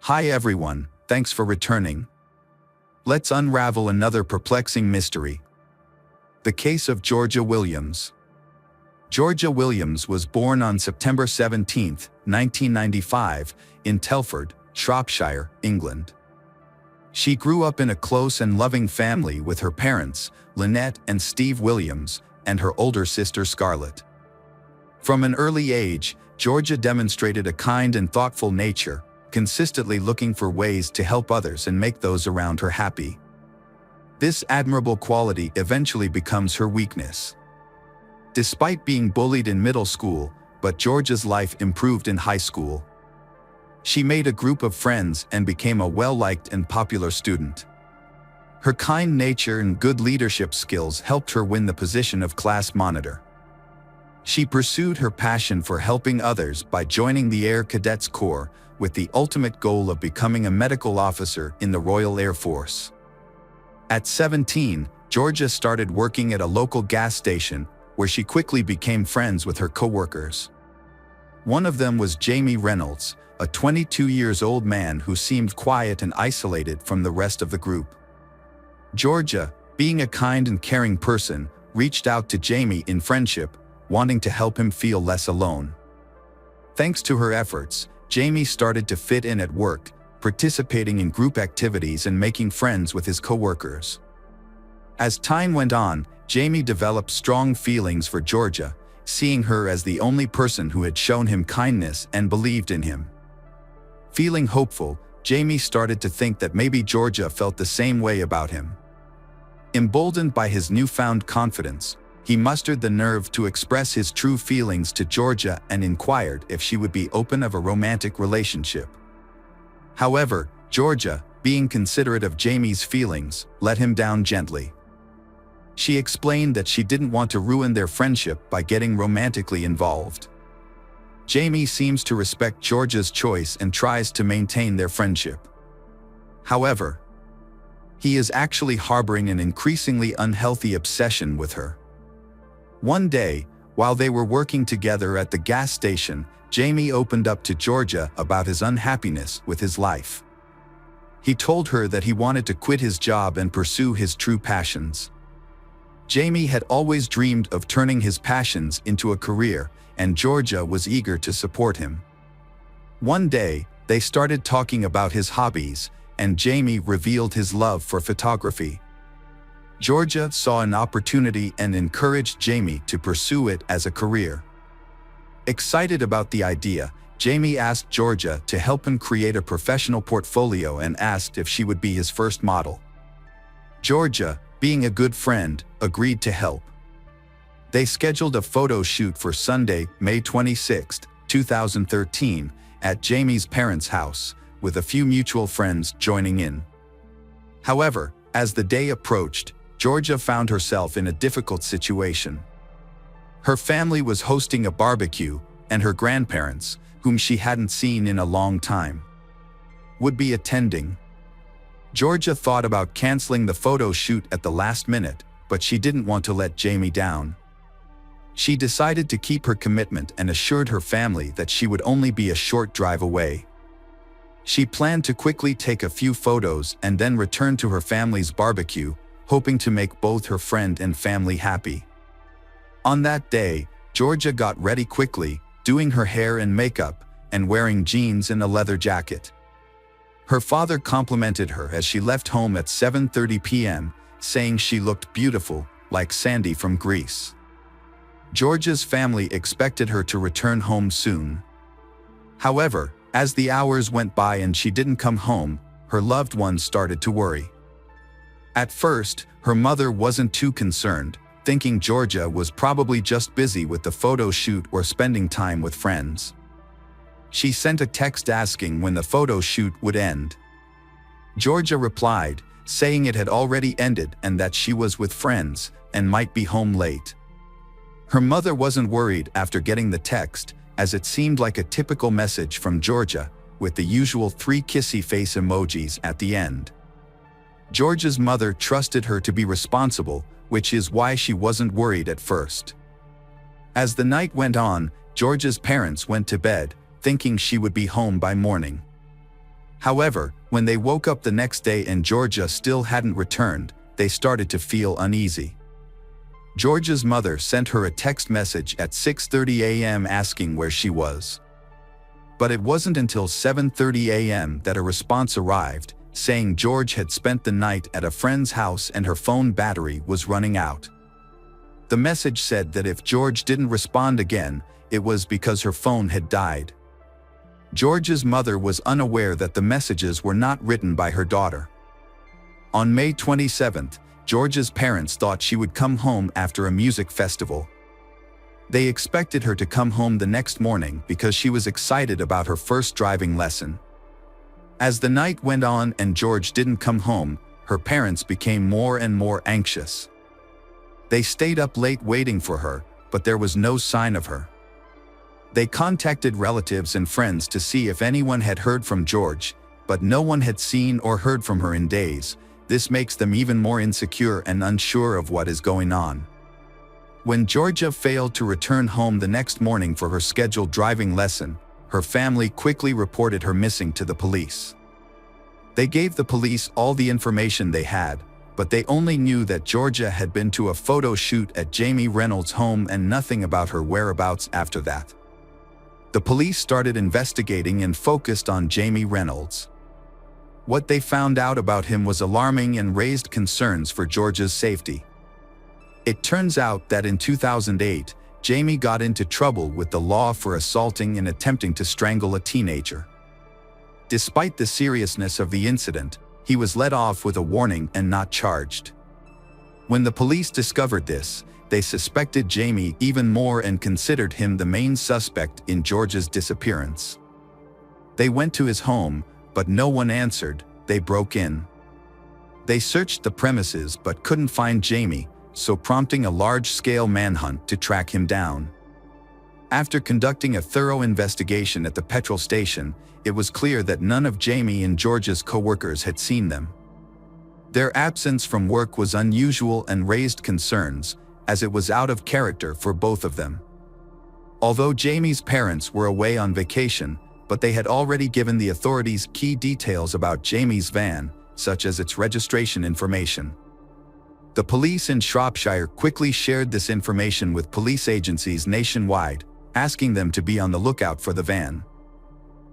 Hi everyone, thanks for returning. Let's unravel another perplexing mystery. The case of Georgia Williams. Georgia Williams was born on September 17, 1995, in Telford, Shropshire, England. She grew up in a close and loving family with her parents, Lynette and Steve Williams, and her older sister Scarlet. From an early age, Georgia demonstrated a kind and thoughtful nature, consistently looking for ways to help others and make those around her happy. This admirable quality eventually becomes her weakness. Despite being bullied in middle school, but Georgia's life improved in high school. She made a group of friends and became a well-liked and popular student. Her kind nature and good leadership skills helped her win the position of class monitor. She pursued her passion for helping others by joining the Air Cadets Corps, with the ultimate goal of becoming a medical officer in the Royal Air Force. At 17, Georgia started working at a local gas station, where she quickly became friends with her coworkers. One of them was Jamie Reynolds, a 22-year-old man who seemed quiet and isolated from the rest of the group. Georgia, being a kind and caring person, reached out to Jamie in friendship, wanting to help him feel less alone. Thanks to her efforts, Jamie started to fit in at work, participating in group activities and making friends with his coworkers. As time went on, Jamie developed strong feelings for Georgia, seeing her as the only person who had shown him kindness and believed in him. Feeling hopeful, Jamie started to think that maybe Georgia felt the same way about him. Emboldened by his newfound confidence, he mustered the nerve to express his true feelings to Georgia and inquired if she would be open of a romantic relationship. However, Georgia, being considerate of Jamie's feelings, let him down gently. She explained that she didn't want to ruin their friendship by getting romantically involved. Jamie seems to respect Georgia's choice and tries to maintain their friendship. However, he is actually harboring an increasingly unhealthy obsession with her. One day, while they were working together at the gas station, Jamie opened up to Georgia about his unhappiness with his life. He told her that he wanted to quit his job and pursue his true passions. Jamie had always dreamed of turning his passions into a career, and Georgia was eager to support him. One day, they started talking about his hobbies, and Jamie revealed his love for photography. Georgia saw an opportunity and encouraged Jamie to pursue it as a career. Excited about the idea, Jamie asked Georgia to help him create a professional portfolio and asked if she would be his first model. Georgia, being a good friend, agreed to help. They scheduled a photo shoot for Sunday, May 26, 2013, at Jamie's parents' house, with a few mutual friends joining in. However, as the day approached, Georgia found herself in a difficult situation. Her family was hosting a barbecue, and her grandparents, whom she hadn't seen in a long time, would be attending. Georgia thought about canceling the photo shoot at the last minute, but she didn't want to let Jamie down. She decided to keep her commitment and assured her family that she would only be a short drive away. She planned to quickly take a few photos and then return to her family's barbecue, hoping to make both her friend and family happy. On that day, Georgia got ready quickly, doing her hair and makeup, and wearing jeans and a leather jacket. Her father complimented her as she left home at 7:30 p.m., saying she looked beautiful, like Sandy from Greece. Georgia's family expected her to return home soon. However, as the hours went by and she didn't come home, her loved ones started to worry. At first, her mother wasn't too concerned, thinking Georgia was probably just busy with the photo shoot or spending time with friends. She sent a text asking when the photo shoot would end. Georgia replied, saying it had already ended and that she was with friends and might be home late. Her mother wasn't worried after getting the text, as it seemed like a typical message from Georgia, with the usual 3 kissy face emojis at the end. Georgia's mother trusted her to be responsible, which is why she wasn't worried at first. As the night went on, Georgia's parents went to bed, thinking she would be home by morning. However, when they woke up the next day and Georgia still hadn't returned, they started to feel uneasy. Georgia's mother sent her a text message at 6:30 a.m. asking where she was. But it wasn't until 7:30 a.m. that a response arrived, saying George had spent the night at a friend's house and her phone battery was running out. The message said that if George didn't respond again, it was because her phone had died. George's mother was unaware that the messages were not written by her daughter. On May 27th, Georgia's parents thought she would come home after a music festival. They expected her to come home the next morning because she was excited about her first driving lesson. As the night went on and George didn't come home, her parents became more and more anxious. They stayed up late waiting for her, but there was no sign of her. They contacted relatives and friends to see if anyone had heard from George, but no one had seen or heard from her in days. This makes them even more insecure and unsure of what is going on. When Georgia failed to return home the next morning for her scheduled driving lesson, her family quickly reported her missing to the police. They gave the police all the information they had, but they only knew that Georgia had been to a photo shoot at Jamie Reynolds' home and nothing about her whereabouts after that. The police started investigating and focused on Jamie Reynolds. What they found out about him was alarming and raised concerns for Georgia's safety. It turns out that in 2008, Jamie got into trouble with the law for assaulting and attempting to strangle a teenager. Despite the seriousness of the incident, he was let off with a warning and not charged. When the police discovered this, they suspected Jamie even more and considered him the main suspect in Georgia's disappearance. They went to his home, but no one answered. They broke in. They searched the premises but couldn't find Jamie, so prompting a large-scale manhunt to track him down. After conducting a thorough investigation at the petrol station, it was clear that none of Jamie and Georgia's coworkers had seen them. Their absence from work was unusual and raised concerns, as it was out of character for both of them. Although Jamie's parents were away on vacation, but they had already given the authorities key details about Jamie's van, such as its registration information. The police in Shropshire quickly shared this information with police agencies nationwide, asking them to be on the lookout for the van.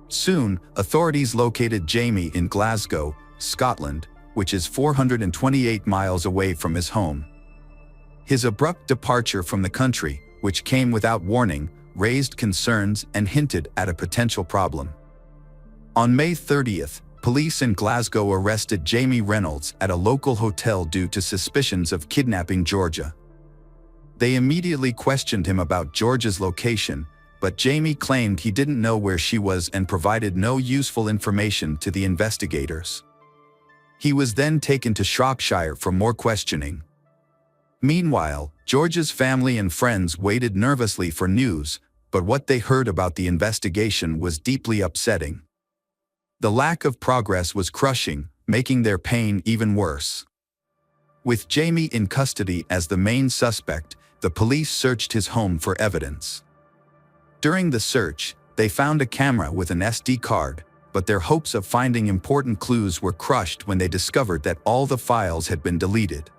Soon, authorities located Jamie in Glasgow, Scotland, which is 428 miles away from his home. His abrupt departure from the country, which came without warning, raised concerns and hinted at a potential problem. On May 30th, police in Glasgow arrested Jamie Reynolds at a local hotel due to suspicions of kidnapping Georgia. They immediately questioned him about Georgia's location, but Jamie claimed he didn't know where she was and provided no useful information to the investigators. He was then taken to Shropshire for more questioning. Meanwhile, Georgia's family and friends waited nervously for news, but what they heard about the investigation was deeply upsetting. The lack of progress was crushing, making their pain even worse. With Jamie in custody as the main suspect, the police searched his home for evidence. During the search, they found a camera with an SD card, but their hopes of finding important clues were crushed when they discovered that all the files had been deleted.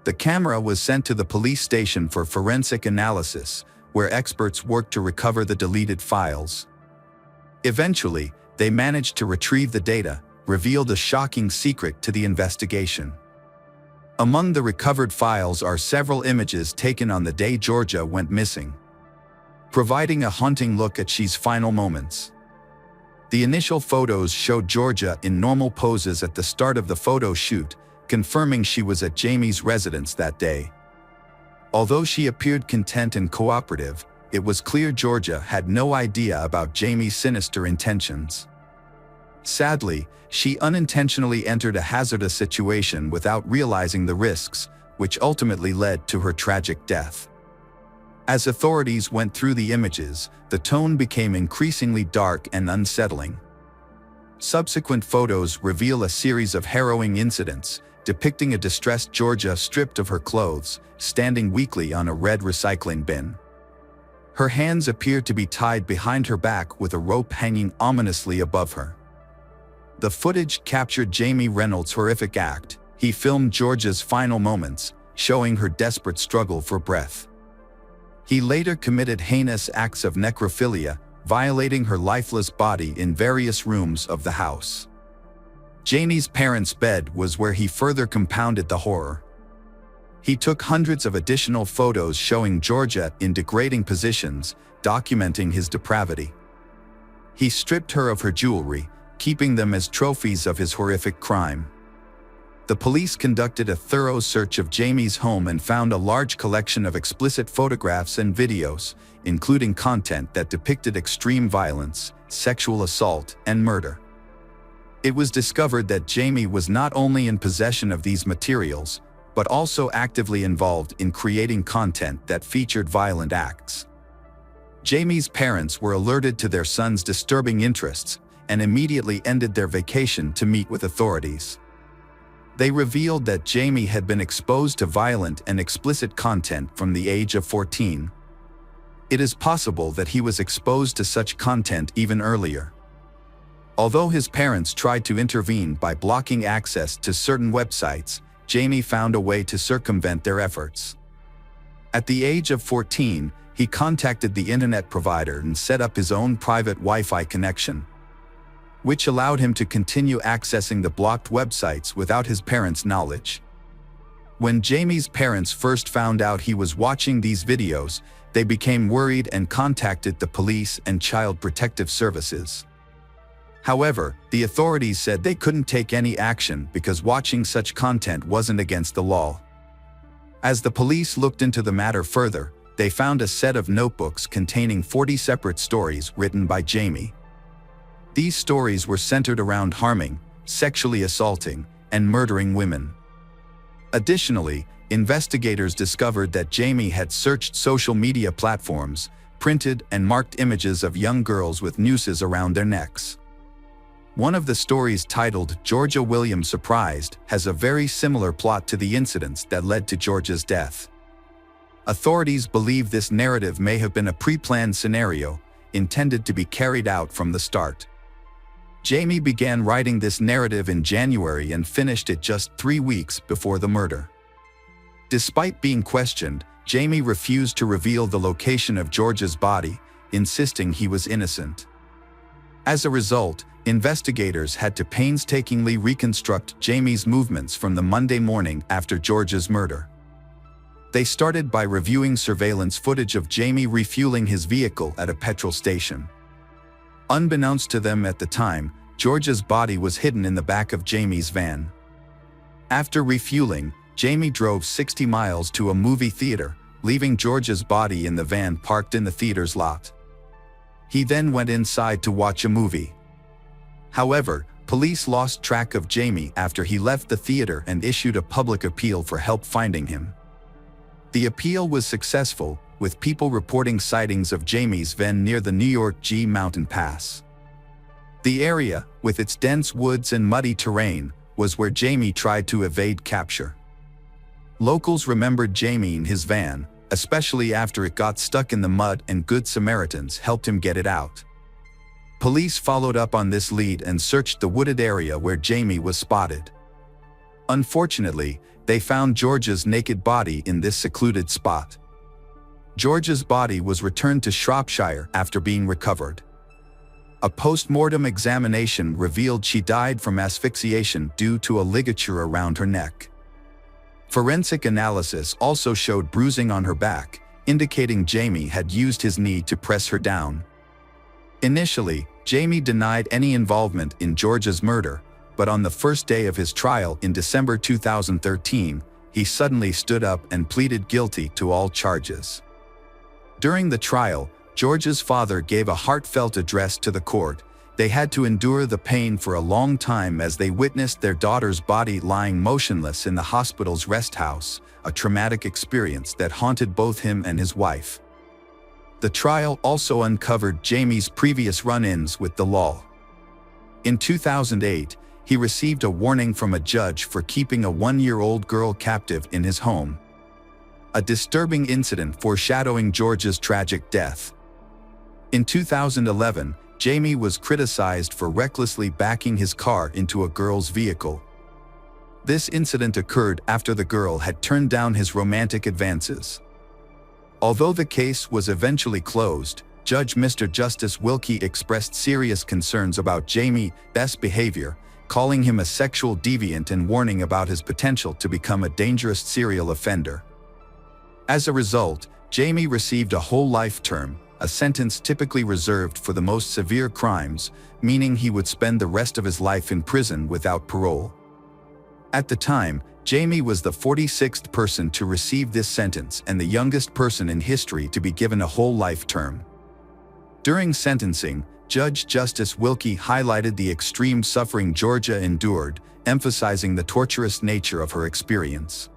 The camera was sent to the police station for forensic analysis, where experts worked to recover the deleted files. Eventually, they managed to retrieve the data, revealed a shocking secret to the investigation. Among the recovered files are several images taken on the day Georgia went missing, providing a haunting look at she's final moments. The initial photos showed Georgia in normal poses at the start of the photo shoot, confirming she was at Jamie's residence that day. Although she appeared content and cooperative, it was clear Georgia had no idea about Jamie's sinister intentions. Sadly, she unintentionally entered a hazardous situation without realizing the risks, which ultimately led to her tragic death. As authorities went through the images, the tone became increasingly dark and unsettling. Subsequent photos reveal a series of harrowing incidents, depicting a distressed Georgia stripped of her clothes, standing weakly on a red recycling bin. Her hands appeared to be tied behind her back with a rope hanging ominously above her. The footage captured Jamie Reynolds' horrific act. He filmed Georgia's final moments, showing her desperate struggle for breath. He later committed heinous acts of necrophilia, violating her lifeless body in various rooms of the house. Jamie's parents' bed was where he further compounded the horror. He took hundreds of additional photos showing Georgia in degrading positions, documenting his depravity. He stripped her of her jewelry, keeping them as trophies of his horrific crime. The police conducted a thorough search of Jamie's home and found a large collection of explicit photographs and videos, including content that depicted extreme violence, sexual assault, and murder. It was discovered that Jamie was not only in possession of these materials, but also actively involved in creating content that featured violent acts. Jamie's parents were alerted to their son's disturbing interests and immediately ended their vacation to meet with authorities. They revealed that Jamie had been exposed to violent and explicit content from the age of 14. It is possible that he was exposed to such content even earlier. Although his parents tried to intervene by blocking access to certain websites, Jamie found a way to circumvent their efforts. At the age of 14, he contacted the internet provider and set up his own private Wi-Fi connection, which allowed him to continue accessing the blocked websites without his parents' knowledge. When Jamie's parents first found out he was watching these videos, they became worried and contacted the police and Child Protective Services. However, the authorities said they couldn't take any action because watching such content wasn't against the law. As the police looked into the matter further, they found a set of notebooks containing 40 separate stories written by Jamie. These stories were centered around harming, sexually assaulting, and murdering women. Additionally, investigators discovered that Jamie had searched social media platforms, printed and marked images of young girls with nooses around their necks. One of the stories, titled "Georgia Williams Surprised," has a very similar plot to the incidents that led to Georgia's death. Authorities believe this narrative may have been a pre-planned scenario, intended to be carried out from the start. Jamie began writing this narrative in January and finished it just 3 weeks before the murder. Despite being questioned, Jamie refused to reveal the location of Georgia's body, insisting he was innocent. As a result, investigators had to painstakingly reconstruct Jamie's movements from the Monday morning after Georgia's murder. They started by reviewing surveillance footage of Jamie refueling his vehicle at a petrol station. Unbeknownst to them at the time, Georgia's body was hidden in the back of Jamie's van. After refueling, Jamie drove 60 miles to a movie theater, leaving Georgia's body in the van parked in the theater's lot. He then went inside to watch a movie. However, police lost track of Jamie after he left the theater and issued a public appeal for help finding him. The appeal was successful, with people reporting sightings of Jamie's van near the New York G Mountain Pass. The area, with its dense woods and muddy terrain, was where Jamie tried to evade capture. Locals remembered Jamie in his van, especially after it got stuck in the mud and Good Samaritans helped him get it out. Police followed up on this lead and searched the wooded area where Jamie was spotted. Unfortunately, they found Georgia's naked body in this secluded spot. Georgia's body was returned to Shropshire after being recovered. A post-mortem examination revealed she died from asphyxiation due to a ligature around her neck. Forensic analysis also showed bruising on her back, indicating Jamie had used his knee to press her down. Initially, Jamie denied any involvement in Georgia's murder, but on the first day of his trial in December 2013, he suddenly stood up and pleaded guilty to all charges. During the trial, Georgia's father gave a heartfelt address to the court. They had to endure the pain for a long time as they witnessed their daughter's body lying motionless in the hospital's rest house, a traumatic experience that haunted both him and his wife. The trial also uncovered Jamie's previous run-ins with the law. In 2008, he received a warning from a judge for keeping a 1-year-old girl captive in his home. A disturbing incident foreshadowing Georgia's tragic death. In 2011, Jamie was criticized for recklessly backing his car into a girl's vehicle. This incident occurred after the girl had turned down his romantic advances. Although the case was eventually closed, Judge Mr. Justice Wilkie expressed serious concerns about Jamie's behavior, calling him a sexual deviant and warning about his potential to become a dangerous serial offender. As a result, Jamie received a whole life term, a sentence typically reserved for the most severe crimes, meaning he would spend the rest of his life in prison without parole. At the time, Jamie was the 46th person to receive this sentence and the youngest person in history to be given a whole life term. During sentencing, Judge Justice Wilkie highlighted the extreme suffering Georgia endured, emphasizing the torturous nature of her experience.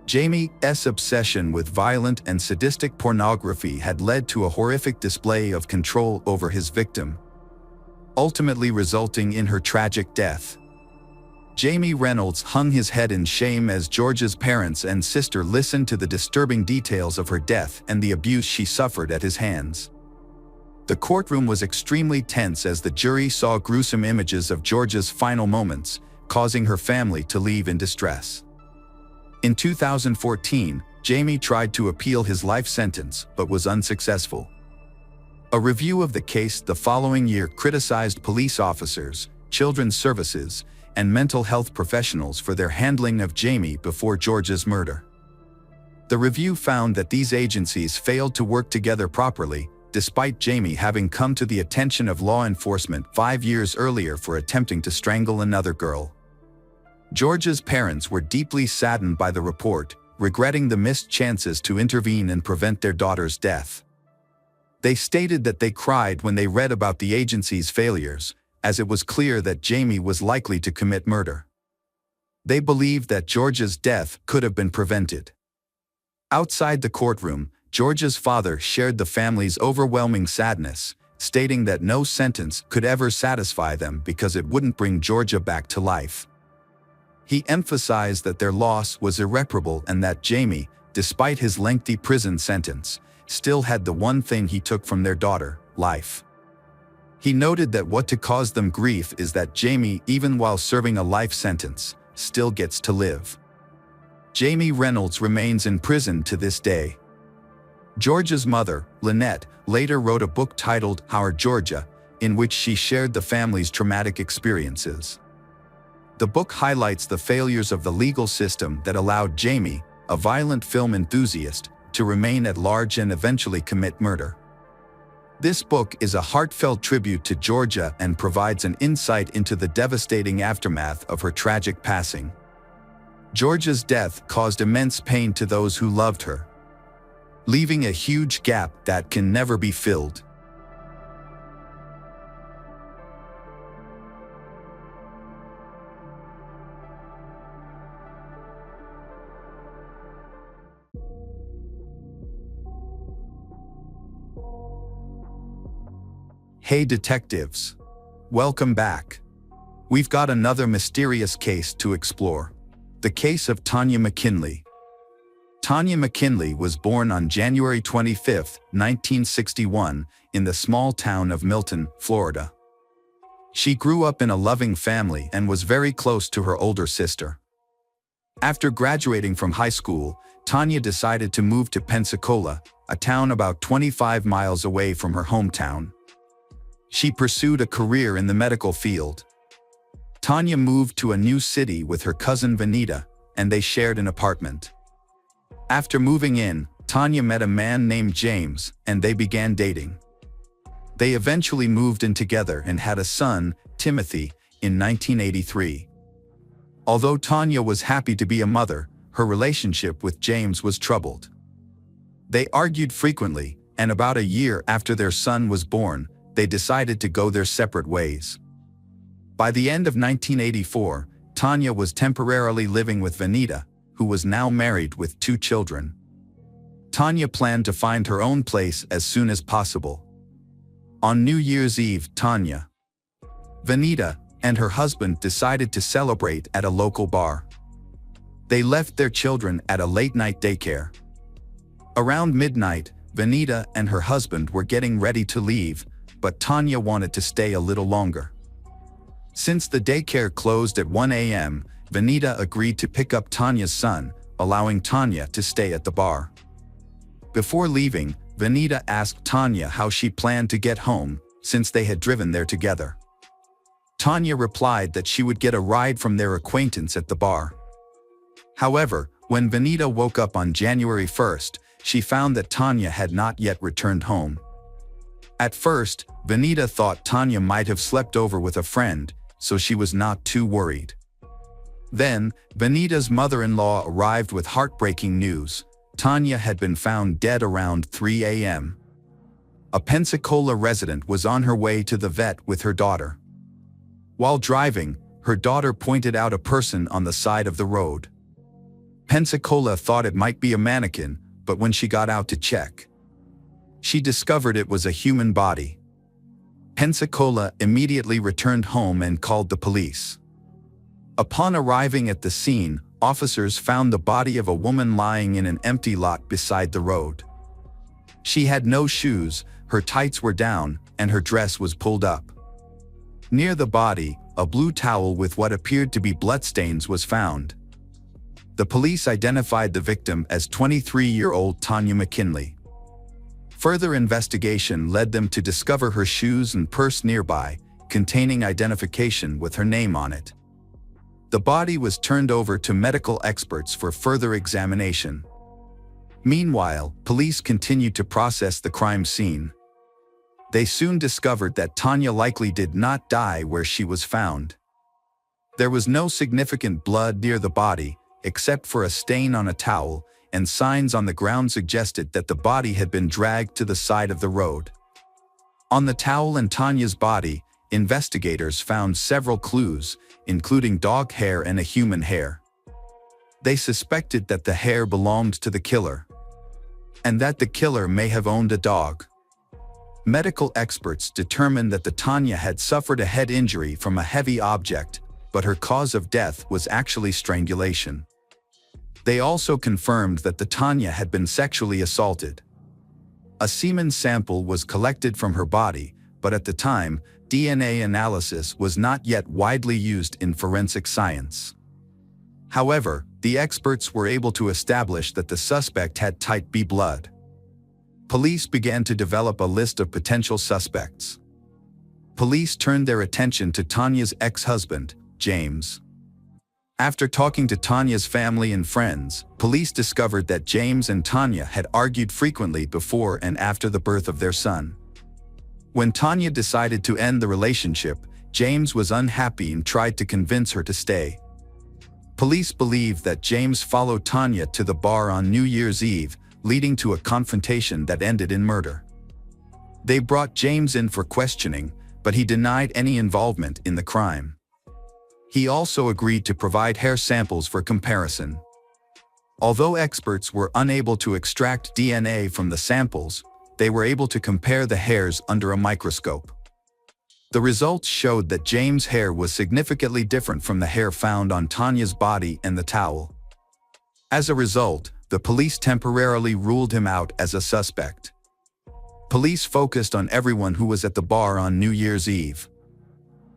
Jamie's obsession with violent and sadistic pornography had led to a horrific display of control over his victim, ultimately resulting in her tragic death. Jamie Reynolds hung his head in shame as Georgia's parents and sister listened to the disturbing details of her death and the abuse she suffered at his hands. The courtroom was extremely tense as the jury saw gruesome images of Georgia's final moments, causing her family to leave in distress. In 2014, Jamie tried to appeal his life sentence but was unsuccessful. A review of the case the following year criticized police officers, children's services, and mental health professionals for their handling of Jamie before Georgia's murder. The review found that these agencies failed to work together properly, despite Jamie having come to the attention of law enforcement 5 years earlier for attempting to strangle another girl. Georgia's parents were deeply saddened by the report, regretting the missed chances to intervene and prevent their daughter's death. They stated that they cried when they read about the agency's failures, as it was clear that Jamie was likely to commit murder. They believed that Georgia's death could have been prevented. Outside the courtroom, Georgia's father shared the family's overwhelming sadness, stating that no sentence could ever satisfy them because it wouldn't bring Georgia back to life. He emphasized that their loss was irreparable and that Jamie, despite his lengthy prison sentence, still had the one thing he took from their daughter, life. He noted that what to cause them grief is that Jamie, even while serving a life sentence, still gets to live. Jamie Reynolds remains in prison to this day. Georgia's mother, Lynette, later wrote a book titled Our Georgia, in which she shared the family's traumatic experiences. The book highlights the failures of the legal system that allowed Jamie, a violent film enthusiast, to remain at large and eventually commit murder. This book is a heartfelt tribute to Georgia and provides an insight into the devastating aftermath of her tragic passing. Georgia's death caused immense pain to those who loved her, leaving a huge gap that can never be filled. Hey detectives! Welcome back. We've got another mysterious case to explore. The case of Tanya McKinley. Tanya McKinley was born on January 25, 1961, in the small town of Milton, Florida. She grew up in a loving family and was very close to her older sister. After graduating from high school, Tanya decided to move to Pensacola, a town about 25 miles away from her hometown. She pursued a career in the medical field. Tanya moved to a new city with her cousin Vanita, and they shared an apartment. After moving in, Tanya met a man named James, and they began dating. They eventually moved in together and had a son, Timothy, in 1983. Although Tanya was happy to be a mother, her relationship with James was troubled. They argued frequently, and about a year after their son was born, they decided to go their separate ways. By the end of 1984, Tanya was temporarily living with Vanita, who was now married with 2 children. Tanya planned to find her own place as soon as possible. On New Year's Eve, Tanya, Vanita, and her husband decided to celebrate at a local bar. They left their children at a late-night daycare. Around midnight, Vanita and her husband were getting ready to leave, but Tanya wanted to stay a little longer. Since the daycare closed at 1 a.m., Vanita agreed to pick up Tanya's son, allowing Tanya to stay at the bar. Before leaving, Vanita asked Tanya how she planned to get home, since they had driven there together. Tanya replied that she would get a ride from their acquaintance at the bar. However, when Vanita woke up on January 1st, she found that Tanya had not yet returned home. At first, Vanita thought Tanya might have slept over with a friend, so she was not too worried. Then, Vanita's mother-in-law arrived with heartbreaking news. Tanya had been found dead around 3 a.m. A Pensacola resident was on her way to the vet with her daughter. While driving, her daughter pointed out a person on the side of the road. Pensacola thought it might be a mannequin, but when she got out to check, she discovered it was a human body. Pensacola immediately returned home and called the police. Upon arriving at the scene, officers found the body of a woman lying in an empty lot beside the road. She had no shoes, her tights were down, and her dress was pulled up. Near the body, a blue towel with what appeared to be bloodstains was found. The police identified the victim as 23-year-old Tanya McKinley. Further investigation led them to discover her shoes and purse nearby, containing identification with her name on it. The body was turned over to medical experts for further examination. Meanwhile, police continued to process the crime scene. They soon discovered that Tanya likely did not die where she was found. There was no significant blood near the body, except for a stain on a towel, and signs on the ground suggested that the body had been dragged to the side of the road. On the towel and Tanya's body, investigators found several clues, including dog hair and a human hair. They suspected that the hair belonged to the killer, and that the killer may have owned a dog. Medical experts determined that the Tanya had suffered a head injury from a heavy object, but her cause of death was actually strangulation. They also confirmed that the Tanya had been sexually assaulted. A semen sample was collected from her body, but at the time, DNA analysis was not yet widely used in forensic science. However, the experts were able to establish that the suspect had type B blood. Police began to develop a list of potential suspects. Police turned their attention to Tanya's ex-husband, James. After talking to Tanya's family and friends, police discovered that James and Tanya had argued frequently before and after the birth of their son. When Tanya decided to end the relationship, James was unhappy and tried to convince her to stay. Police believe that James followed Tanya to the bar on New Year's Eve, leading to a confrontation that ended in murder. They brought James in for questioning, but he denied any involvement in the crime. He also agreed to provide hair samples for comparison. Although experts were unable to extract DNA from the samples, they were able to compare the hairs under a microscope. The results showed that James' hair was significantly different from the hair found on Tanya's body and the towel. As a result, the police temporarily ruled him out as a suspect. Police focused on everyone who was at the bar on New Year's Eve.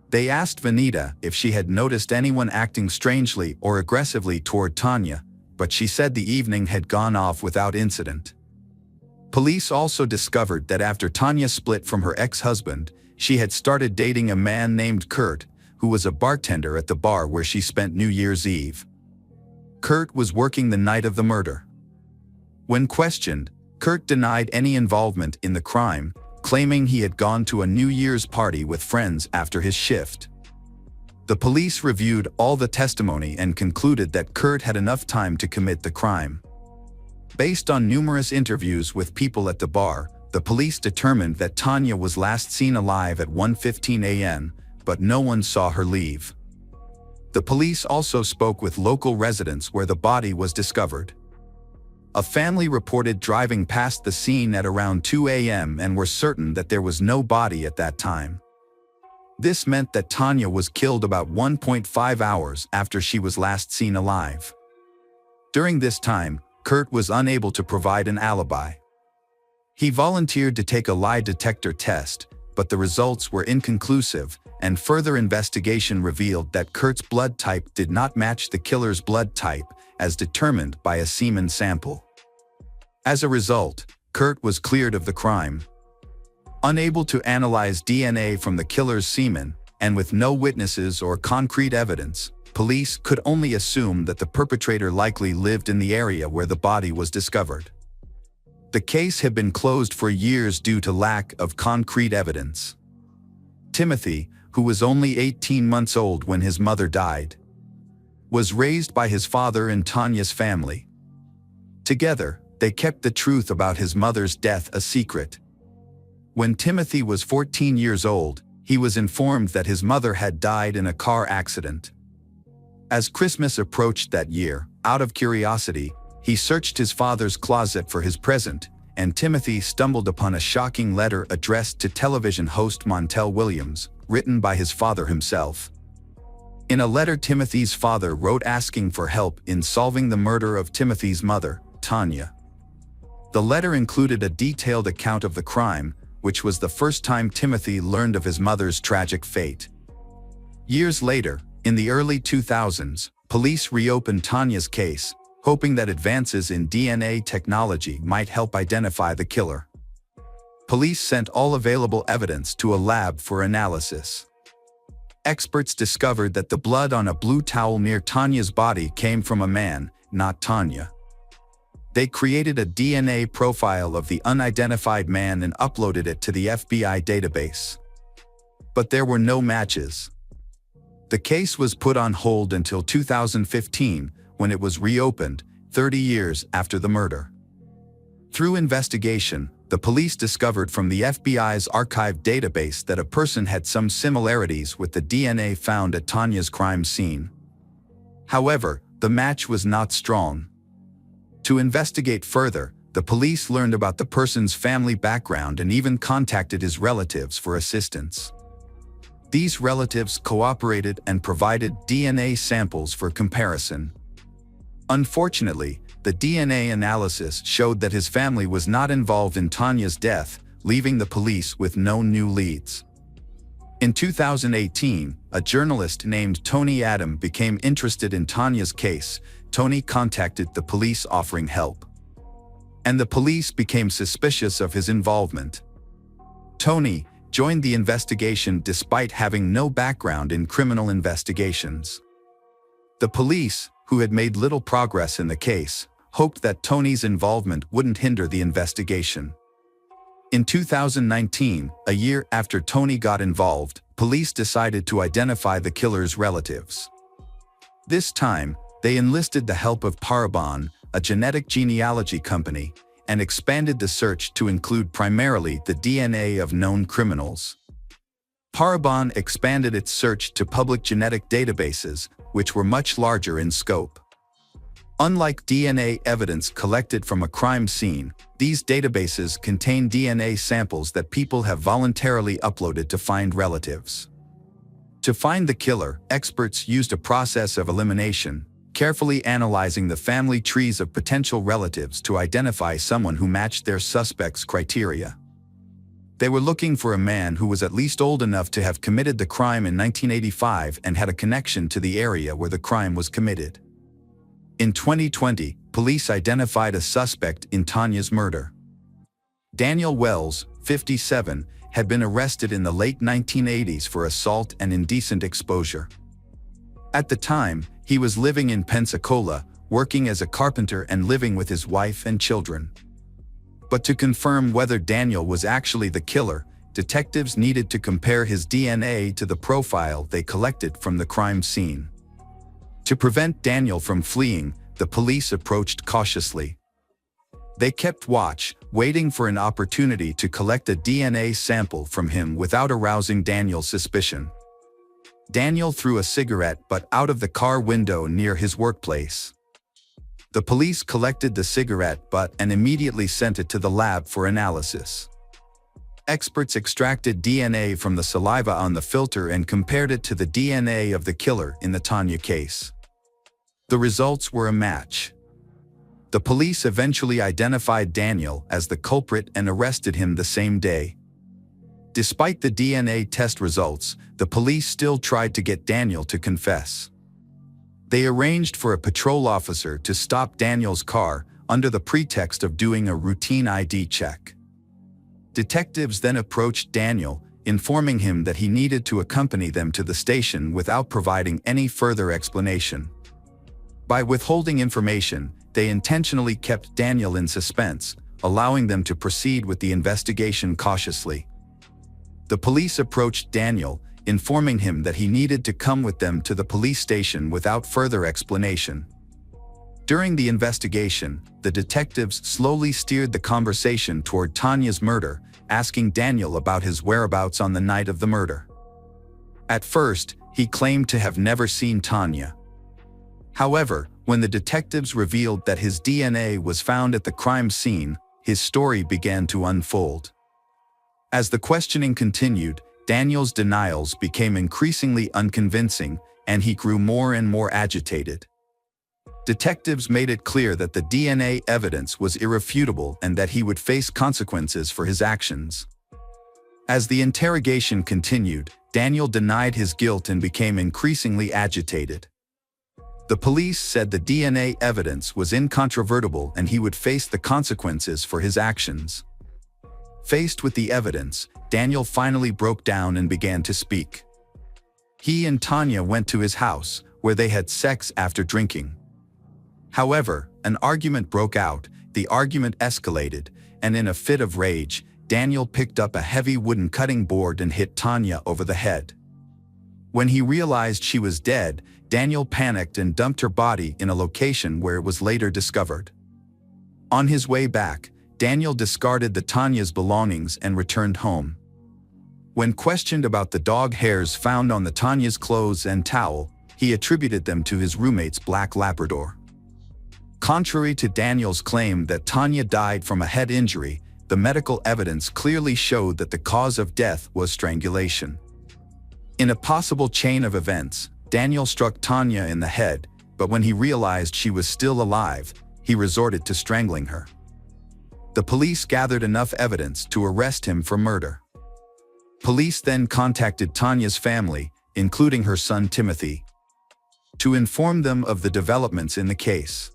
They asked Vanita if she had noticed anyone acting strangely or aggressively toward Tanya, but she said the evening had gone off without incident. Police also discovered that after Tanya split from her ex-husband, she had started dating a man named Kurt, who was a bartender at the bar where she spent New Year's Eve. Kurt was working the night of the murder. When questioned, Kurt denied any involvement in the crime, claiming he had gone to a New Year's party with friends after his shift. The police reviewed all the testimony and concluded that Kurt had enough time to commit the crime. Based on numerous interviews with people at the bar, the police determined that Tanya was last seen alive at 1:15 a.m., but no one saw her leave. The police also spoke with local residents where the body was discovered. A family reported driving past the scene at around 2 a.m. and were certain that there was no body at that time. This meant that Tanya was killed about 1.5 hours after she was last seen alive. During this time, Kurt was unable to provide an alibi. He volunteered to take a lie detector test, but the results were inconclusive, and further investigation revealed that Kurt's blood type did not match the killer's blood type, as determined by a semen sample. As a result, Kurt was cleared of the crime. Unable to analyze DNA from the killer's semen, and with no witnesses or concrete evidence, police could only assume that the perpetrator likely lived in the area where the body was discovered. The case had been closed for years due to lack of concrete evidence. Timothy, who was only 18 months old when his mother died, was raised by his father and Tanya's family. Together, they kept the truth about his mother's death a secret. When Timothy was 14 years old, he was informed that his mother had died in a car accident. As Christmas approached that year, out of curiosity, he searched his father's closet for his present, and Timothy stumbled upon a shocking letter addressed to television host Montel Williams, written by his father himself. In a letter, Timothy's father wrote asking for help in solving the murder of Timothy's mother, Tanya. The letter included a detailed account of the crime, which was the first time Timothy learned of his mother's tragic fate. Years later, in the early 2000s, police reopened Tanya's case, hoping that advances in DNA technology might help identify the killer. Police sent all available evidence to a lab for analysis. Experts discovered that the blood on a blue towel near Tanya's body came from a man, not Tanya. They created a DNA profile of the unidentified man and uploaded it to the FBI database. But there were no matches. The case was put on hold until 2015, when it was reopened, 30 years after the murder. Through investigation, the police discovered from the FBI's archived database that a person had some similarities with the DNA found at Tanya's crime scene. However, the match was not strong. To investigate further, the police learned about the person's family background and even contacted his relatives for assistance. These relatives cooperated and provided DNA samples for comparison. Unfortunately, the DNA analysis showed that his family was not involved in Tanya's death, leaving the police with no new leads. In 2018, a journalist named Tony Adam became interested in Tanya's case. Tony contacted the police offering help, and the police became suspicious of his involvement. Tony joined the investigation despite having no background in criminal investigations. The police, who had made little progress in the case, hoped that Tony's involvement wouldn't hinder the investigation. In 2019, a year after Tony got involved, police decided to identify the killer's relatives. This time, they enlisted the help of Parabon, a genetic genealogy company, and expanded the search to include primarily the DNA of known criminals. Parabon expanded its search to public genetic databases, which were much larger in scope. Unlike DNA evidence collected from a crime scene, these databases contain DNA samples that people have voluntarily uploaded to find relatives. To find the killer, experts used a process of elimination, carefully analyzing the family trees of potential relatives to identify someone who matched their suspect's criteria. They were looking for a man who was at least old enough to have committed the crime in 1985 and had a connection to the area where the crime was committed. In 2020, police identified a suspect in Tanya's murder. Daniel Wells, 57, had been arrested in the late 1980s for assault and indecent exposure. At the time, he was living in Pensacola, working as a carpenter and living with his wife and children. But to confirm whether Daniel was actually the killer, detectives needed to compare his DNA to the profile they collected from the crime scene. To prevent Daniel from fleeing, the police approached cautiously. They kept watch, waiting for an opportunity to collect a DNA sample from him without arousing Daniel's suspicion. Daniel threw a cigarette butt out of the car window near his workplace. The police collected the cigarette butt and immediately sent it to the lab for analysis. Experts extracted DNA from the saliva on the filter and compared it to the DNA of the killer in the Tanya case. The results were a match. The police eventually identified Daniel as the culprit and arrested him the same day. Despite the DNA test results, the police still tried to get Daniel to confess. They arranged for a patrol officer to stop Daniel's car under the pretext of doing a routine ID check. Detectives then approached Daniel, informing him that he needed to accompany them to the station without providing any further explanation. By withholding information, they intentionally kept Daniel in suspense, allowing them to proceed with the investigation cautiously. The police approached Daniel, informing him that he needed to come with them to the police station without further explanation. During the investigation, the detectives slowly steered the conversation toward Tanya's murder, asking Daniel about his whereabouts on the night of the murder. At first, he claimed to have never seen Tanya. However, when the detectives revealed that his DNA was found at the crime scene, his story began to unfold. As the questioning continued, Daniel's denials became increasingly unconvincing, and he grew more and more agitated. Detectives made it clear that the DNA evidence was irrefutable and that he would face consequences for his actions. As the interrogation continued, Daniel denied his guilt and became increasingly agitated. The police said the DNA evidence was incontrovertible and he would face the consequences for his actions. Faced with the evidence, Daniel finally broke down and began to speak. He and Tanya went to his house, where they had sex after drinking. However, an argument broke out, the argument escalated, and in a fit of rage, Daniel picked up a heavy wooden cutting board and hit Tanya over the head. When he realized she was dead, Daniel panicked and dumped her body in a location where it was later discovered. On his way back, Daniel discarded the Tanya's belongings and returned home. When questioned about the dog hairs found on the Tanya's clothes and towel, he attributed them to his roommate's black Labrador. Contrary to Daniel's claim that Tanya died from a head injury, the medical evidence clearly showed that the cause of death was strangulation. In a possible chain of events, Daniel struck Tanya in the head, but when he realized she was still alive, he resorted to strangling her. The police gathered enough evidence to arrest him for murder. Police then contacted Tanya's family, including her son Timothy, to inform them of the developments in the case.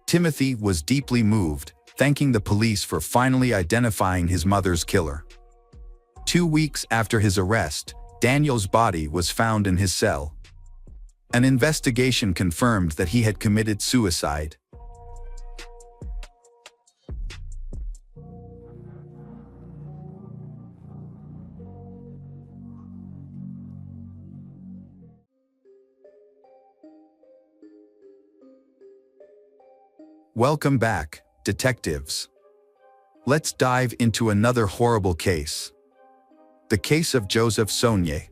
Timothy was deeply moved, thanking the police for finally identifying his mother's killer. 2 weeks after his arrest, Daniel's body was found in his cell. An investigation confirmed that he had committed suicide. Welcome back, detectives. Let's dive into another horrible case. The case of Joseph Saunier.